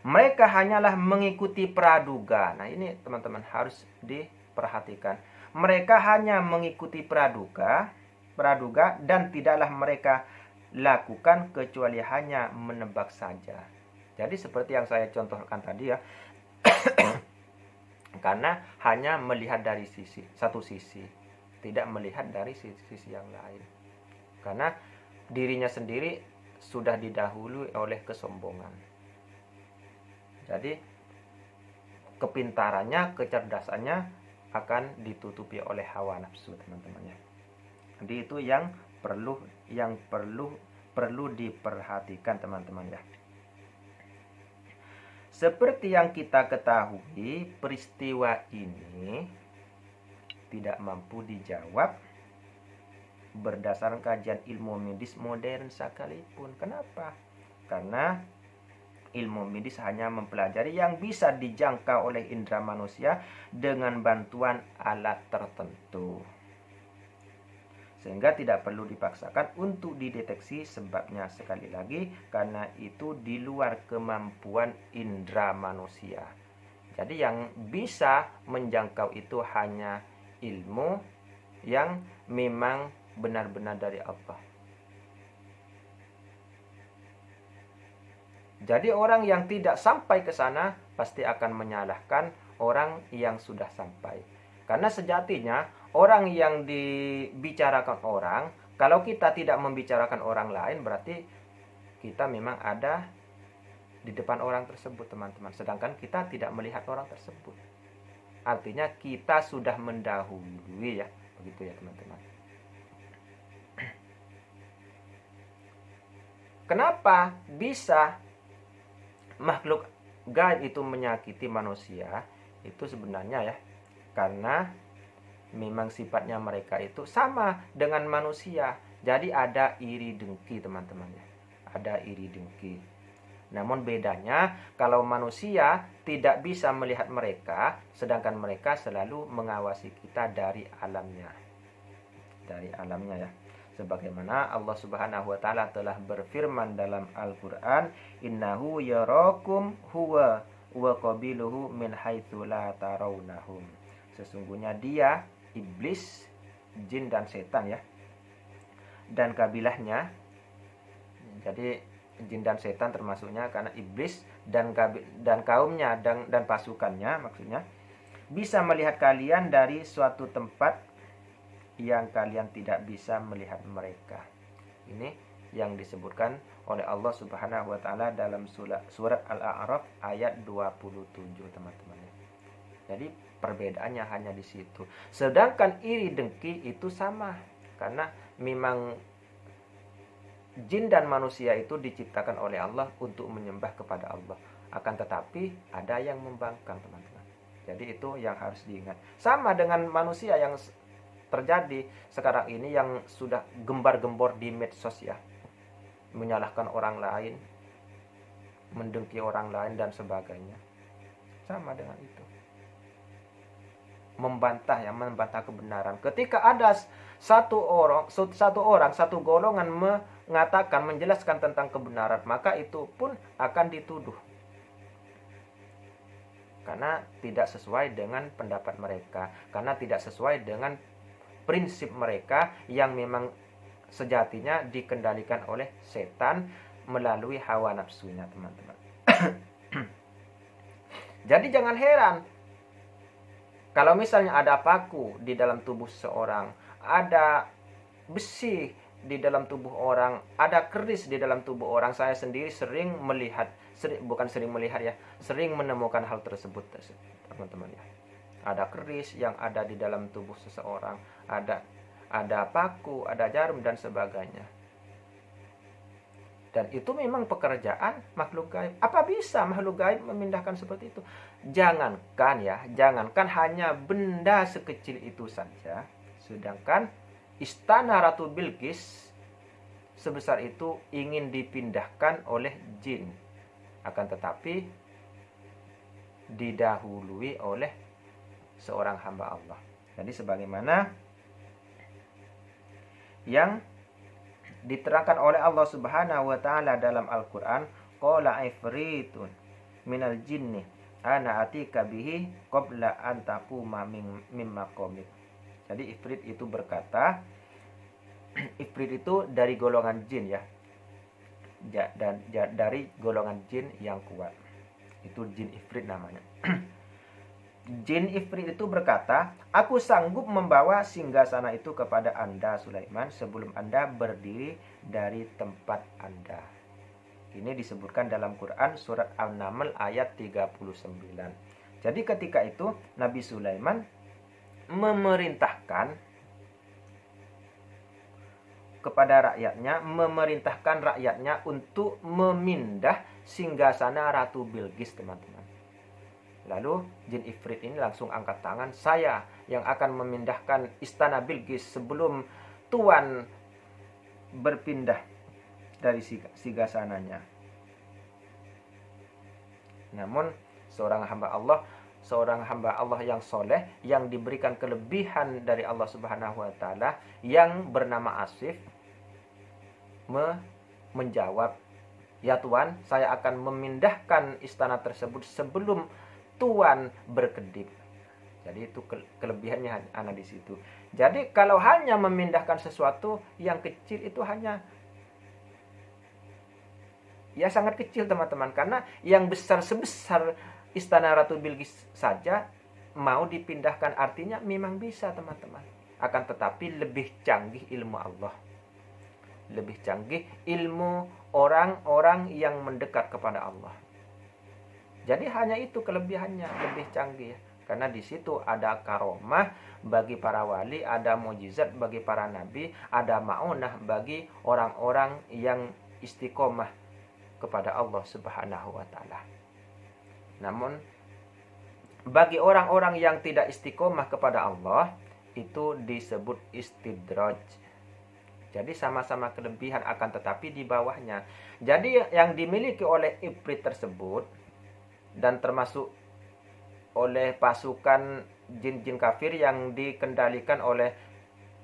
Mereka hanyalah mengikuti praduga. Nah ini teman-teman harus diperhatikan. Mereka hanya mengikuti praduga dan tidaklah mereka lakukan kecuali hanya menebak saja. Jadi seperti yang saya contohkan tadi ya. Karena hanya melihat dari satu sisi, tidak melihat dari sisi yang lain. Karena dirinya sendiri sudah didahului oleh kesombongan. Jadi kepintarannya, kecerdasannya akan ditutupi oleh hawa nafsu teman-teman ya. Jadi itu yang perlu diperhatikan teman-teman ya. Seperti yang kita ketahui, peristiwa ini tidak mampu dijawab berdasarkan kajian ilmu medis modern sekalipun. Kenapa? Karena ilmu medis hanya mempelajari yang bisa dijangkau oleh indera manusia dengan bantuan alat tertentu. Sehingga tidak perlu dipaksakan untuk dideteksi sebabnya, sekali lagi karena itu di luar kemampuan indera manusia. Jadi yang bisa menjangkau itu hanya ilmu yang memang benar-benar dari Allah. Jadi orang yang tidak sampai ke sana pasti akan menyalahkan orang yang sudah sampai. Karena sejatinya orang yang dibicarakan orang, kalau kita tidak membicarakan orang lain, berarti kita memang ada di depan orang tersebut, teman-teman. Sedangkan kita tidak melihat orang tersebut. Artinya kita sudah mendahului ya, begitu ya teman-teman. Kenapa bisa makhluk gaib itu menyakiti manusia? Itu sebenarnya ya, karena memang sifatnya mereka itu sama dengan manusia. Jadi ada iri dengki teman-teman ya. Ada iri dengki. Namun bedanya kalau manusia tidak bisa melihat mereka, sedangkan mereka selalu mengawasi kita dari alamnya. Dari alamnya ya. Sebagaimana Allah Subhanahu wa taala telah berfirman dalam Al-Qur'an, "Innahu yarakum huwa wa qabiluhu min haitsu la tarawnahum." Sesungguhnya dia, iblis, jin dan setan ya, dan kabilahnya. Jadi jin dan setan termasuknya, karena iblis dan kaumnya dan pasukannya maksudnya bisa melihat kalian dari suatu tempat yang kalian tidak bisa melihat mereka. Ini yang disebutkan oleh Allah Subhanahu wa taala dalam surat Al-A'raf ayat 27 teman-teman. Jadi perbedaannya hanya di situ. Sedangkan iri dengki itu sama, karena memang jin dan manusia itu diciptakan oleh Allah untuk menyembah kepada Allah. Akan tetapi ada yang membangkang teman-teman. Jadi itu yang harus diingat. Sama dengan manusia yang terjadi sekarang ini yang sudah gembar-gembor di medsos ya, menyalahkan orang lain, mendengki orang lain dan sebagainya. Sama dengan itu, membantah kebenaran. Ketika ada satu golongan mengatakan, menjelaskan tentang kebenaran, maka itu pun akan dituduh karena tidak sesuai dengan pendapat mereka, karena tidak sesuai dengan prinsip mereka yang memang sejatinya dikendalikan oleh setan melalui hawa nafsunya teman-teman. Jadi jangan heran kalau misalnya ada paku di dalam tubuh seseorang, ada besi di dalam tubuh orang, ada keris di dalam tubuh orang. Saya sendiri sering menemukan hal tersebut teman-teman ya. Ada keris yang ada di dalam tubuh seseorang, ada paku, ada jarum dan sebagainya. Dan itu memang pekerjaan makhluk gaib. Apa bisa makhluk gaib memindahkan seperti itu? Jangankan hanya benda sekecil itu saja. Sedangkan istana Ratu Bilqis sebesar itu ingin dipindahkan oleh jin. Akan tetapi didahului oleh seorang hamba Allah. Jadi sebagaimana yang diterangkan oleh Allah Subhanahu wa taala dalam Al-Qur'an, qala ifritun minal jinni ana atika bihi qabla an taquma min maqamik. Jadi ifrit itu berkata, ifrit itu dari golongan jin ya. Dan dari golongan jin yang kuat. Itu jin ifrit namanya. Jin ifrit itu berkata, aku sanggup membawa singgasana itu kepada Anda Sulaiman sebelum Anda berdiri dari tempat Anda. Ini disebutkan dalam Quran surat An-Naml ayat 39. Jadi ketika itu Nabi Sulaiman memerintahkan kepada rakyatnya, memerintahkan rakyatnya untuk memindah singgasana Ratu Bilqis, teman-teman. Lalu jin Ifrit ini langsung angkat tangan, saya yang akan memindahkan istana Bilqis sebelum Tuan berpindah dari singgasananya. Namun seorang hamba Allah yang soleh, yang diberikan kelebihan dari Allah Subhanahu wa Ta'ala, yang bernama Asif, menjawab, ya Tuan, saya akan memindahkan istana tersebut sebelum Tuan berkedip. Jadi itu kelebihannya ada di situ. Jadi kalau hanya memindahkan sesuatu yang kecil itu hanya ya sangat kecil, teman-teman, karena yang besar sebesar istana Ratu Bilqis saja mau dipindahkan, artinya memang bisa, teman-teman. Akan tetapi lebih canggih ilmu Allah. Lebih canggih ilmu orang-orang yang mendekat kepada Allah. Jadi hanya itu kelebihannya, lebih canggih. Karena di situ ada karomah bagi para wali, ada mukjizat bagi para nabi, ada maunah bagi orang-orang yang istiqomah kepada Allah Subhanahu wa Ta'ala. Namun bagi orang-orang yang tidak istiqomah kepada Allah, itu disebut istidraj. Jadi sama-sama kelebihan, akan tetapi di bawahnya. Jadi yang dimiliki oleh Ifrit tersebut dan termasuk oleh pasukan jin-jin kafir yang dikendalikan oleh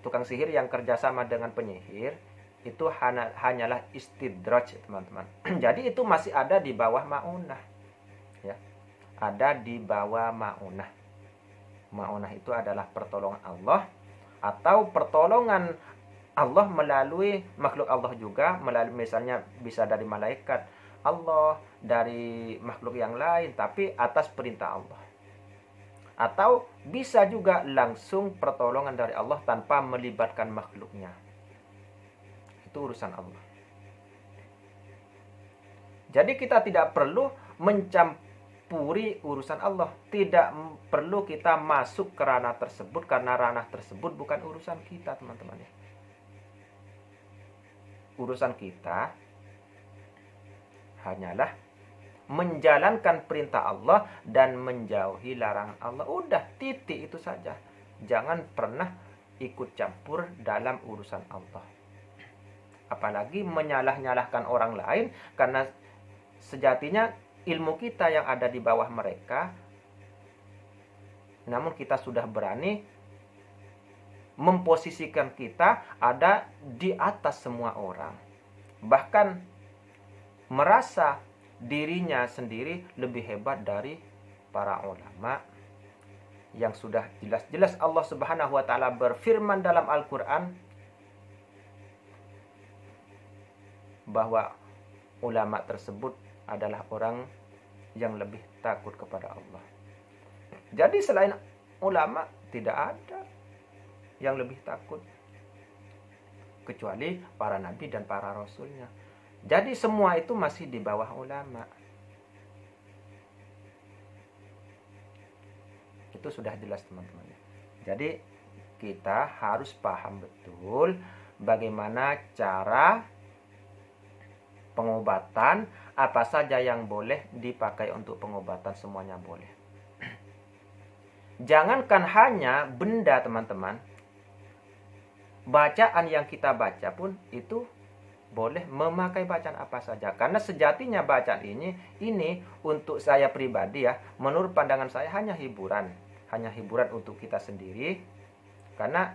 tukang sihir yang kerjasama dengan penyihir, itu hanyalah istidraj, teman-teman. Jadi itu masih ada di bawah maunah, ya, ada di bawah maunah. Maunah itu adalah pertolongan Allah, atau pertolongan Allah melalui makhluk Allah juga, melalui misalnya bisa dari malaikat Allah, dari makhluk yang lain, tapi atas perintah Allah. Atau bisa juga langsung pertolongan dari Allah tanpa melibatkan makhluknya. Itu urusan Allah. Jadi kita tidak perlu mencampuri urusan Allah. Tidak perlu kita masuk ke ranah tersebut, karena ranah tersebut bukan urusan kita, teman-teman. Urusan kita hanyalah menjalankan perintah Allah dan menjauhi larangan Allah. Udah, titik, itu saja. Jangan pernah ikut campur dalam urusan Allah. Apalagi menyalah-nyalahkan orang lain, karena sejatinya ilmu kita yang ada di bawah mereka, namun kita sudah berani memposisikan kita ada di atas semua orang. Bahkan merasa dirinya sendiri lebih hebat dari para ulama, yang sudah jelas-jelas Allah Subhanahu wa Ta'ala berfirman dalam Al-Quran bahwa ulama tersebut adalah orang yang lebih takut kepada Allah. Jadi selain ulama tidak ada yang lebih takut kecuali para nabi dan para rasulnya. Jadi semua itu masih di bawah ulama. Itu sudah jelas, teman-teman. Jadi kita harus paham betul bagaimana cara pengobatan, apa saja yang boleh dipakai untuk pengobatan, semuanya boleh. Jangankan hanya benda, teman-teman. Bacaan yang kita baca pun itu boleh memakai bacaan apa saja. Karena sejatinya bacaan ini untuk saya pribadi ya, menurut pandangan saya hanya hiburan. Hanya hiburan untuk kita sendiri. Karena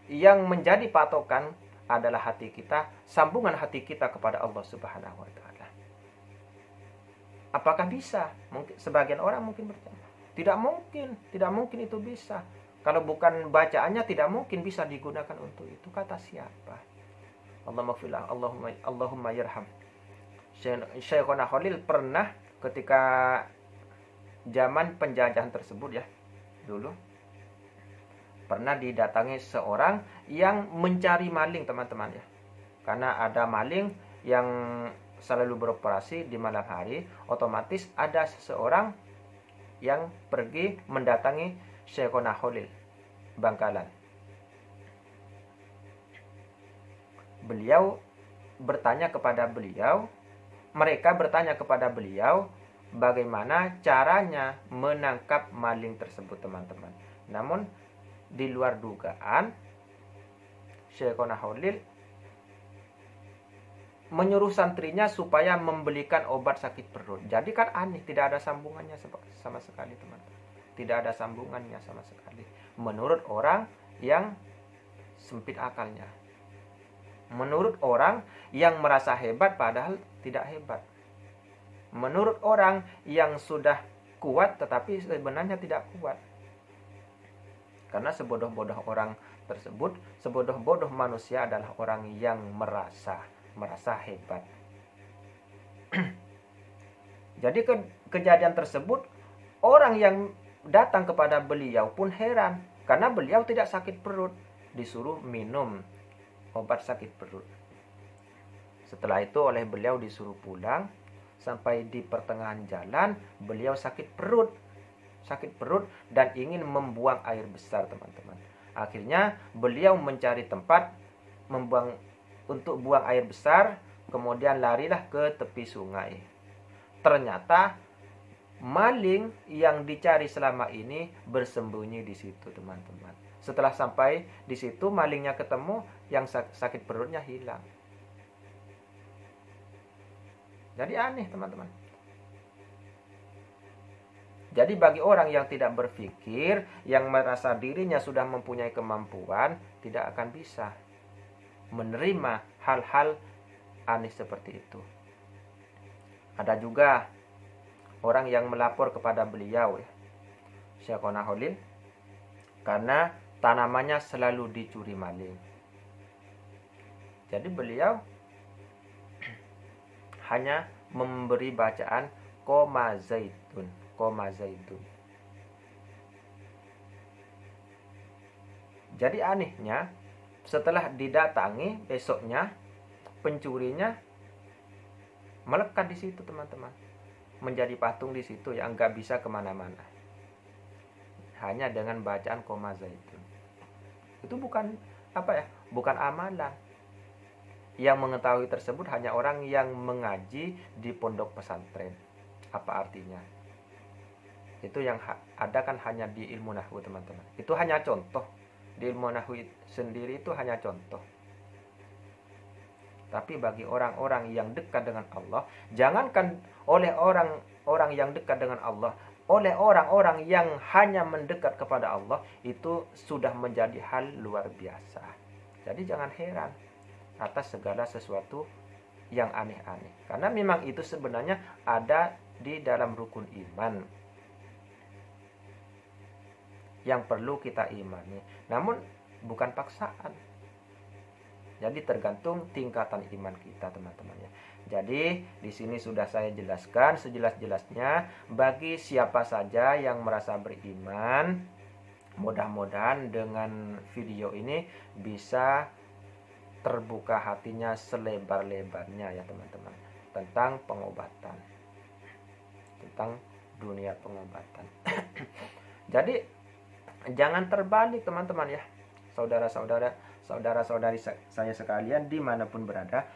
yang menjadi patokan adalah hati kita, sambungan hati kita kepada Allah Subhanahu wa Ta'ala. Apakah bisa? Mungkin sebagian orang mungkin bertanya, tidak mungkin itu bisa. Kalau bukan bacaannya tidak mungkin bisa digunakan untuk itu. Kata siapa? Allahumma yarham. Syekhona Khalil pernah ketika zaman penjajahan tersebut ya, dulu pernah didatangi seorang yang mencari maling, teman-teman ya. Karena ada maling yang selalu beroperasi di malam hari, otomatis ada seseorang yang pergi mendatangi Syekhona Khalil Bangkalan. beliau bertanya kepada beliau, mereka bertanya kepada beliau bagaimana caranya menangkap maling tersebut, teman-teman. Namun di luar dugaan, Syekhona Khalil menyuruh santrinya supaya membelikan obat sakit perut. Jadi kan aneh, tidak ada sambungannya sama sekali, teman-teman. Tidak ada sambungannya sama sekali. Menurut orang yang sempit akalnya. Menurut orang yang merasa hebat padahal tidak hebat. Menurut orang yang sudah kuat tetapi sebenarnya tidak kuat. Karena sebodoh-bodoh orang tersebut, sebodoh-bodoh manusia adalah orang yang merasa hebat. Jadi kejadian tersebut, orang yang datang kepada beliau pun heran karena beliau tidak sakit perut, disuruh minum obat sakit perut. Setelah itu oleh beliau disuruh pulang. Sampai di pertengahan jalan beliau sakit perut dan ingin membuang air besar, teman-teman. Akhirnya beliau mencari tempat untuk buang air besar, kemudian larilah ke tepi sungai. Ternyata maling yang dicari selama ini bersembunyi di situ, teman-teman. Setelah sampai di situ, malingnya ketemu, yang sakit perutnya hilang. Jadi aneh, teman-teman. Jadi bagi orang yang tidak berpikir, yang merasa dirinya sudah mempunyai kemampuan, tidak akan bisa menerima hal-hal aneh seperti itu. Ada juga orang yang melapor kepada beliau, Syekhona Khalil, karena tanamannya selalu dicuri maling. Jadi beliau hanya memberi bacaan koma zaitun. Jadi anehnya, setelah didatangi besoknya, pencurinya melekat di situ, teman-teman. Menjadi patung di situ yang nggak bisa kemana-mana. Hanya dengan bacaan koma zaitun. Itu bukan bukan amalan. Yang mengetahui tersebut hanya orang yang mengaji di pondok pesantren. Apa artinya? Itu yang ada kan hanya di ilmu nahwu, teman-teman. Itu hanya contoh. Di ilmu nahwu sendiri itu hanya contoh. Tapi bagi orang-orang yang dekat dengan Allah, jangankan oleh orang-orang yang dekat dengan Allah, oleh orang-orang yang hanya mendekat kepada Allah, itu sudah menjadi hal luar biasa. Jadi jangan heran atas segala sesuatu yang aneh-aneh. Karena memang itu sebenarnya ada di dalam rukun iman yang perlu kita imani. Namun bukan paksaan. Jadi tergantung tingkatan iman kita, teman-teman ya. Jadi di sini sudah saya jelaskan sejelas-jelasnya bagi siapa saja yang merasa beriman. Mudah-mudahan dengan video ini bisa terbuka hatinya selebar-lebarnya ya, teman-teman, tentang pengobatan, tentang dunia pengobatan. Jadi jangan terbalik, teman-teman ya, saudara-saudari saya sekalian dimanapun berada.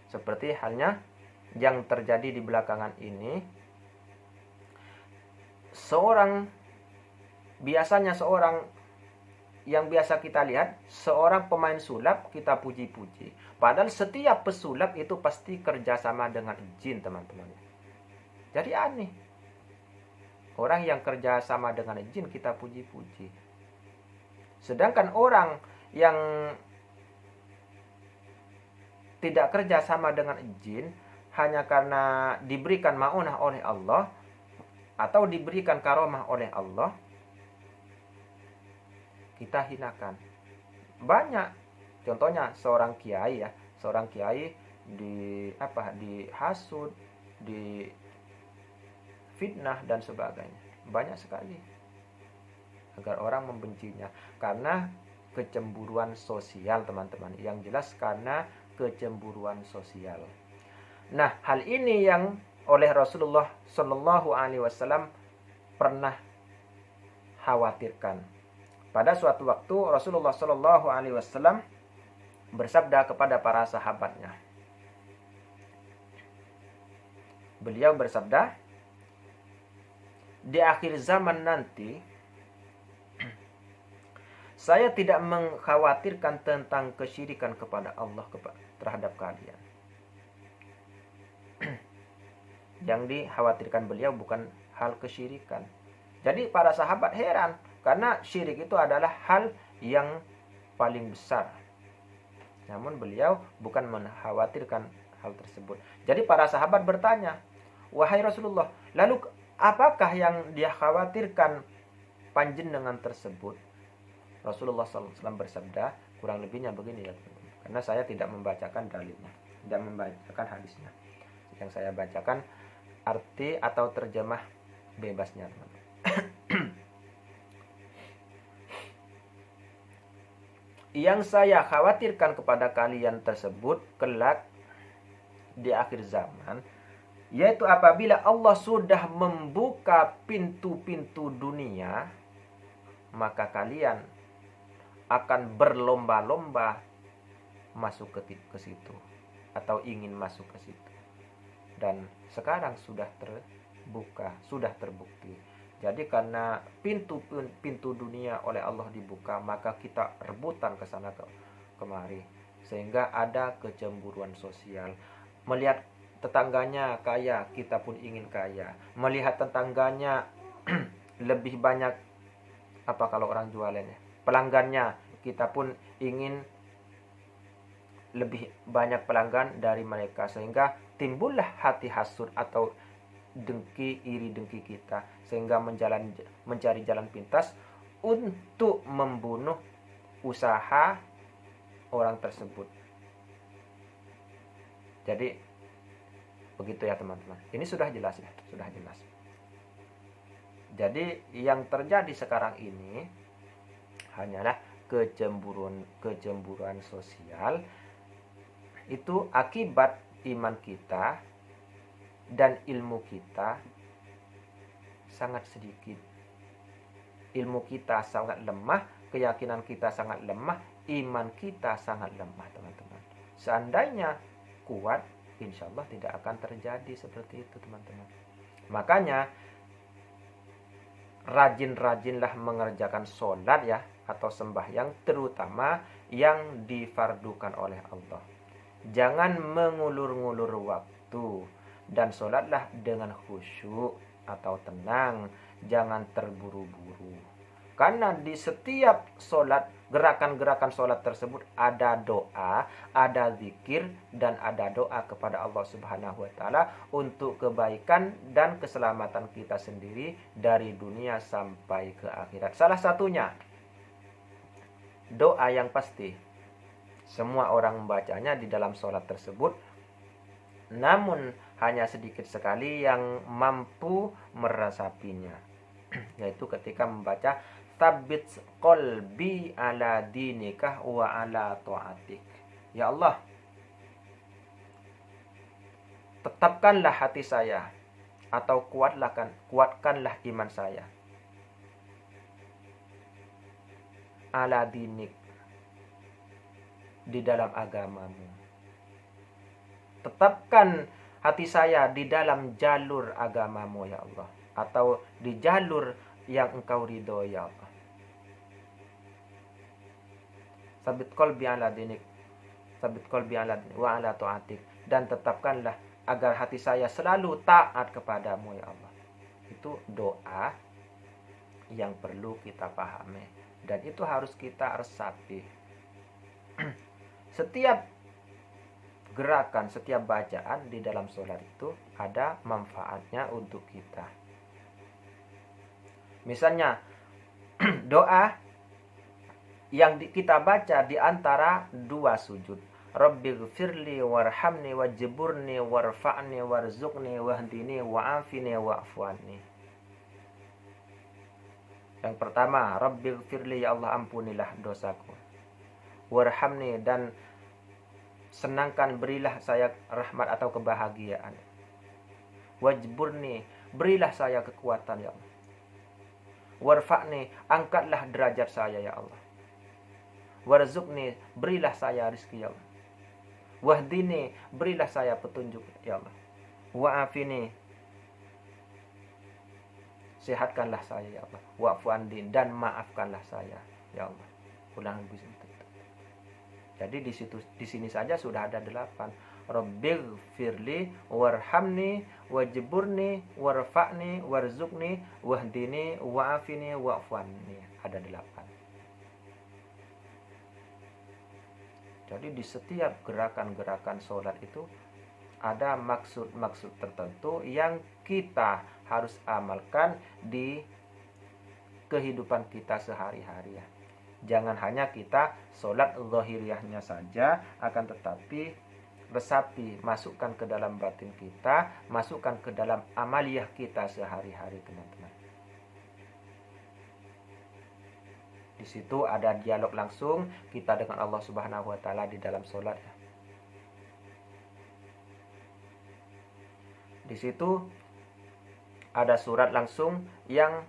Seperti halnya yang terjadi di belakangan ini, biasanya seorang yang biasa kita lihat, seorang pemain sulap kita puji-puji. Padahal setiap pesulap itu pasti kerjasama dengan jin, teman-teman. Jadi aneh. Orang yang kerjasama dengan jin kita puji-puji. Sedangkan orang yang tidak kerjasama dengan jin hanya karena diberikan ma'unah oleh Allah atau diberikan karomah oleh Allah, kita hinakan. Banyak contohnya seorang kiai ya, seorang kiai dihasut, difitnah dan sebagainya. Banyak sekali agar orang membencinya karena kecemburuan sosial, teman-teman. Yang jelas karena kecemburuan sosial. Nah, hal ini yang oleh Rasulullah Shallallahu Alaihi Wasallam pernah khawatirkan. Pada suatu waktu Rasulullah Shallallahu Alaihi Wasallam bersabda kepada para sahabatnya. Beliau bersabda, di akhir zaman nanti, saya tidak mengkhawatirkan tentang kesyirikan kepada Allah terhadap kalian. Yang dikhawatirkan beliau bukan hal kesyirikan. Jadi para sahabat heran, karena syirik itu adalah hal yang paling besar. Namun beliau bukan mengkhawatirkan hal tersebut. Jadi para sahabat bertanya, wahai Rasulullah, lalu apakah yang dia khawatirkan panjenengan tersebut? Rasulullah SAW bersabda, kurang lebihnya begini ya, karena saya tidak membacakan dalilnya, tidak membacakan hadisnya. Yang saya bacakan arti atau terjemah bebasnya, teman-teman. Yang saya khawatirkan kepada kalian tersebut kelak di akhir zaman, yaitu apabila Allah sudah membuka pintu-pintu dunia, maka kalian akan berlomba-lomba masuk ke situ atau ingin masuk ke situ. Dan sekarang sudah terbuka, sudah terbukti. Jadi karena pintu dunia oleh Allah dibuka, maka kita rebutan ke sana kemari, sehingga ada kecemburuan sosial. Melihat tetangganya kaya, kita pun ingin kaya. Melihat tetangganya lebih banyak, apa kalau orang jualannya, pelanggannya, kita pun ingin lebih banyak pelanggan dari mereka, sehingga timbullah hati hasud atau dengki, iri dengki kita, sehingga mencari jalan pintas untuk membunuh usaha orang tersebut. Jadi begitu ya teman-teman. Ini sudah jelas ya, sudah jelas. Jadi yang terjadi sekarang ini hanyalah kecemburuan sosial. Itu akibat iman kita dan ilmu kita sangat sedikit. Ilmu kita sangat lemah, keyakinan kita sangat lemah, iman kita sangat lemah, teman-teman. Seandainya kuat, insya Allah tidak akan terjadi seperti itu, teman-teman. Makanya rajin-rajinlah mengerjakan sholat ya, atau sembahyang, terutama yang difardukan oleh Allah. Jangan mengulur-ngulur waktu, dan sholatlah dengan khusyuk atau tenang, jangan terburu-buru. Karena di setiap sholat, gerakan-gerakan sholat tersebut ada doa, ada zikir, dan ada doa kepada Allah Subhanahu wa Ta'ala untuk kebaikan dan keselamatan kita sendiri dari dunia sampai ke akhirat. Salah satunya doa yang pasti semua orang membacanya di dalam sholat tersebut, namun hanya sedikit sekali yang mampu meresapinya, yaitu ketika membaca tabbit qalbi ala dinikah wa ala ta'atik. Ya Allah, tetapkanlah hati saya, atau kuatkanlah iman saya, ala dinik, di dalam agamamu. Tetapkan hati saya di dalam jalur agamamu ya Allah, atau di jalur yang engkau ridho ya Allah. Sabit qalbi ala dinik, sabit qalbi ala wa ala ta'atik, dan tetapkanlah agar hati saya selalu taat kepadamu ya Allah. Itu doa yang perlu kita pahami, dan itu harus kita resapi. Setiap gerakan, setiap bacaan di dalam sholat itu ada manfaatnya untuk kita. Misalnya doa yang kita baca di antara dua sujud, Rabbighfirli warhamni wajburni warfa'ni warzuqni wahdini wa'afini wa'fu'anni. Yang pertama, Rabbighfirli, ya Allah ampunilah dosaku, warhamni, dan senangkan, berilah saya rahmat atau kebahagiaan, wajburni, berilah saya kekuatan ya Allah, warfa'ni, angkatlah derajat saya ya Allah, warzuqni, berilah saya rezeki ya Allah. Wahdini, berilah saya petunjuk ya Allah. Wa'afini, sehatkanlah saya ya Allah. Wa'fu anni, dan maafkanlah saya ya Allah. Ulang bisa. Jadi di sini saja sudah ada 8. Rabbighfirli warhamni wajburni warfa'ni warzuqni wahdini wa'afini wa'fu anni. Ada 8. Jadi di setiap gerakan-gerakan sholat itu ada maksud-maksud tertentu yang kita harus amalkan di kehidupan kita sehari-hari ya. Jangan hanya kita sholat zahiriyahnya saja, akan tetapi resapi, masukkan ke dalam batin kita, masukkan ke dalam amaliyah kita sehari-hari, teman-teman. Di situ ada dialog langsung kita dengan Allah Subhanahu wa taala di dalam sholat. Di situ ada surat langsung yang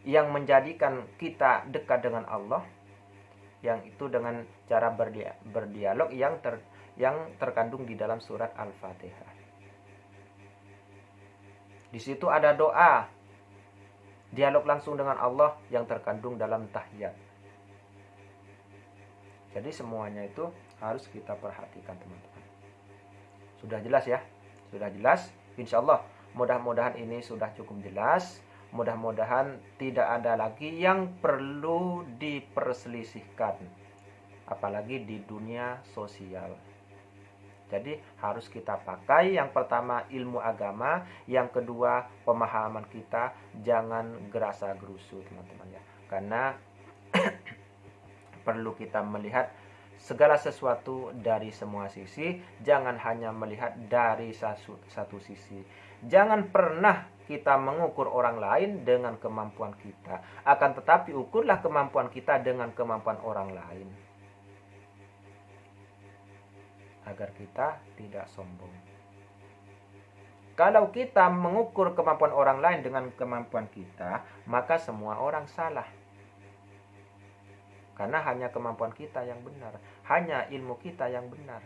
yang menjadikan kita dekat dengan Allah, yang itu dengan cara berdialog yang terkandung di dalam surat Al-Fatihah. Di situ ada doa, dialog langsung dengan Allah yang terkandung dalam tahiyat. Jadi semuanya itu harus kita perhatikan, teman-teman. Sudah jelas ya? Sudah jelas? Insyaallah mudah-mudahan ini sudah cukup jelas. Mudah-mudahan tidak ada lagi yang perlu diperselisihkan, apalagi di dunia sosial. Jadi harus kita pakai yang pertama ilmu agama, yang kedua pemahaman kita, jangan gerasa gerusu, teman-teman ya. Karena perlu kita melihat segala sesuatu dari semua sisi, jangan hanya melihat dari satu sisi. Jangan pernah kita mengukur orang lain dengan kemampuan kita, akan tetapi ukurlah kemampuan kita dengan kemampuan orang lain, agar kita tidak sombong. Kalau kita mengukur kemampuan orang lain dengan kemampuan kita, maka semua orang salah. Karena hanya kemampuan kita yang benar, hanya ilmu kita yang benar.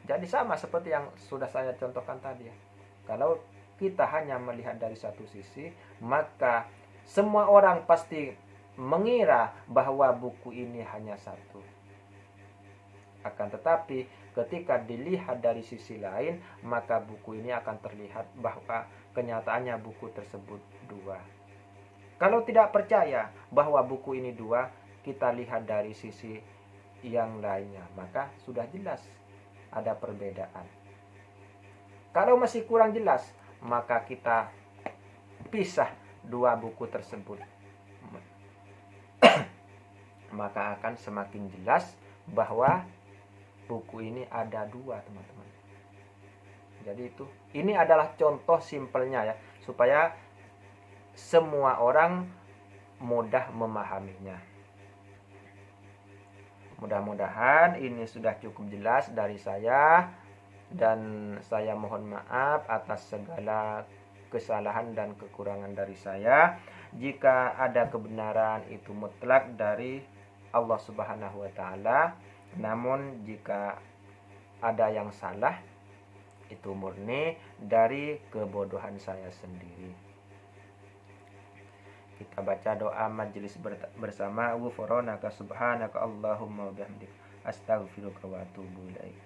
Jadi sama seperti yang sudah saya contohkan tadi ya. Kalau kita hanya melihat dari satu sisi, maka semua orang pasti mengira bahwa buku ini hanya satu. Akan tetapi ketika dilihat dari sisi lain, maka buku ini akan terlihat bahwa kenyataannya buku tersebut 2. Kalau tidak percaya bahwa buku ini 2, kita lihat dari sisi yang lainnya, maka sudah jelas ada perbedaan. Kalau masih kurang jelas, maka kita pisah 2 buku tersebut. Maka akan semakin jelas bahwa buku ini ada 2, teman-teman. Jadi ini adalah contoh simpelnya ya, supaya semua orang mudah memahaminya. Mudah-mudahan ini sudah cukup jelas dari saya, dan saya mohon maaf atas segala kesalahan dan kekurangan dari saya. Jika ada kebenaran itu mutlak dari Allah Subhanahu wa taala, namun jika ada yang salah itu murni dari kebodohan saya sendiri. Kita baca doa majelis bersama. Ghufranaka subhanaka Allahumma wa bihamdik astaghfiruka wa atubu ilaik.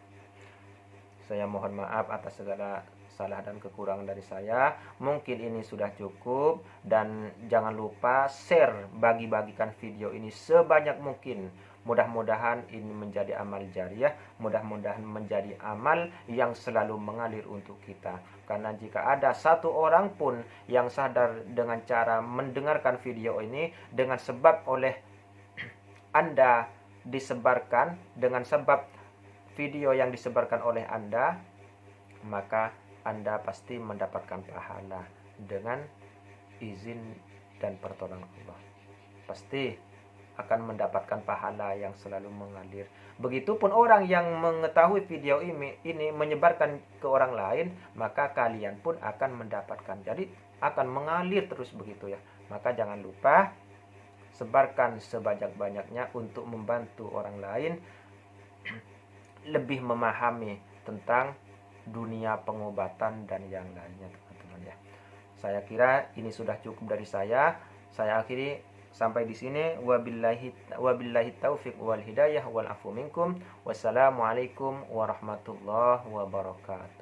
Saya mohon maaf atas segala salah dan kekurangan dari saya. Mungkin ini sudah cukup, dan jangan lupa share, bagi-bagikan video ini sebanyak mungkin. Mudah-mudahan ini menjadi amal jariah, mudah-mudahan menjadi amal yang selalu mengalir untuk kita. Karena jika ada satu orang pun yang sadar dengan cara mendengarkan video ini, dengan sebab oleh Anda disebarkan, dengan sebab video yang disebarkan oleh Anda, maka Anda pasti mendapatkan pahala dengan izin dan pertolongan Allah. Pasti akan mendapatkan pahala yang selalu mengalir. Begitupun orang yang mengetahui video ini menyebarkan ke orang lain, maka kalian pun akan mendapatkan. Jadi akan mengalir terus begitu ya. Maka jangan lupa sebarkan sebanyak-banyaknya untuk membantu orang lain lebih memahami tentang dunia pengobatan dan yang lainnya, teman-teman ya. Saya kira ini sudah cukup dari saya. Saya akhiri sampai di sini. Wabillahi taufiq wal hidayah wal afu minkum. Wassalamualaikum warahmatullahi wabarakatuh.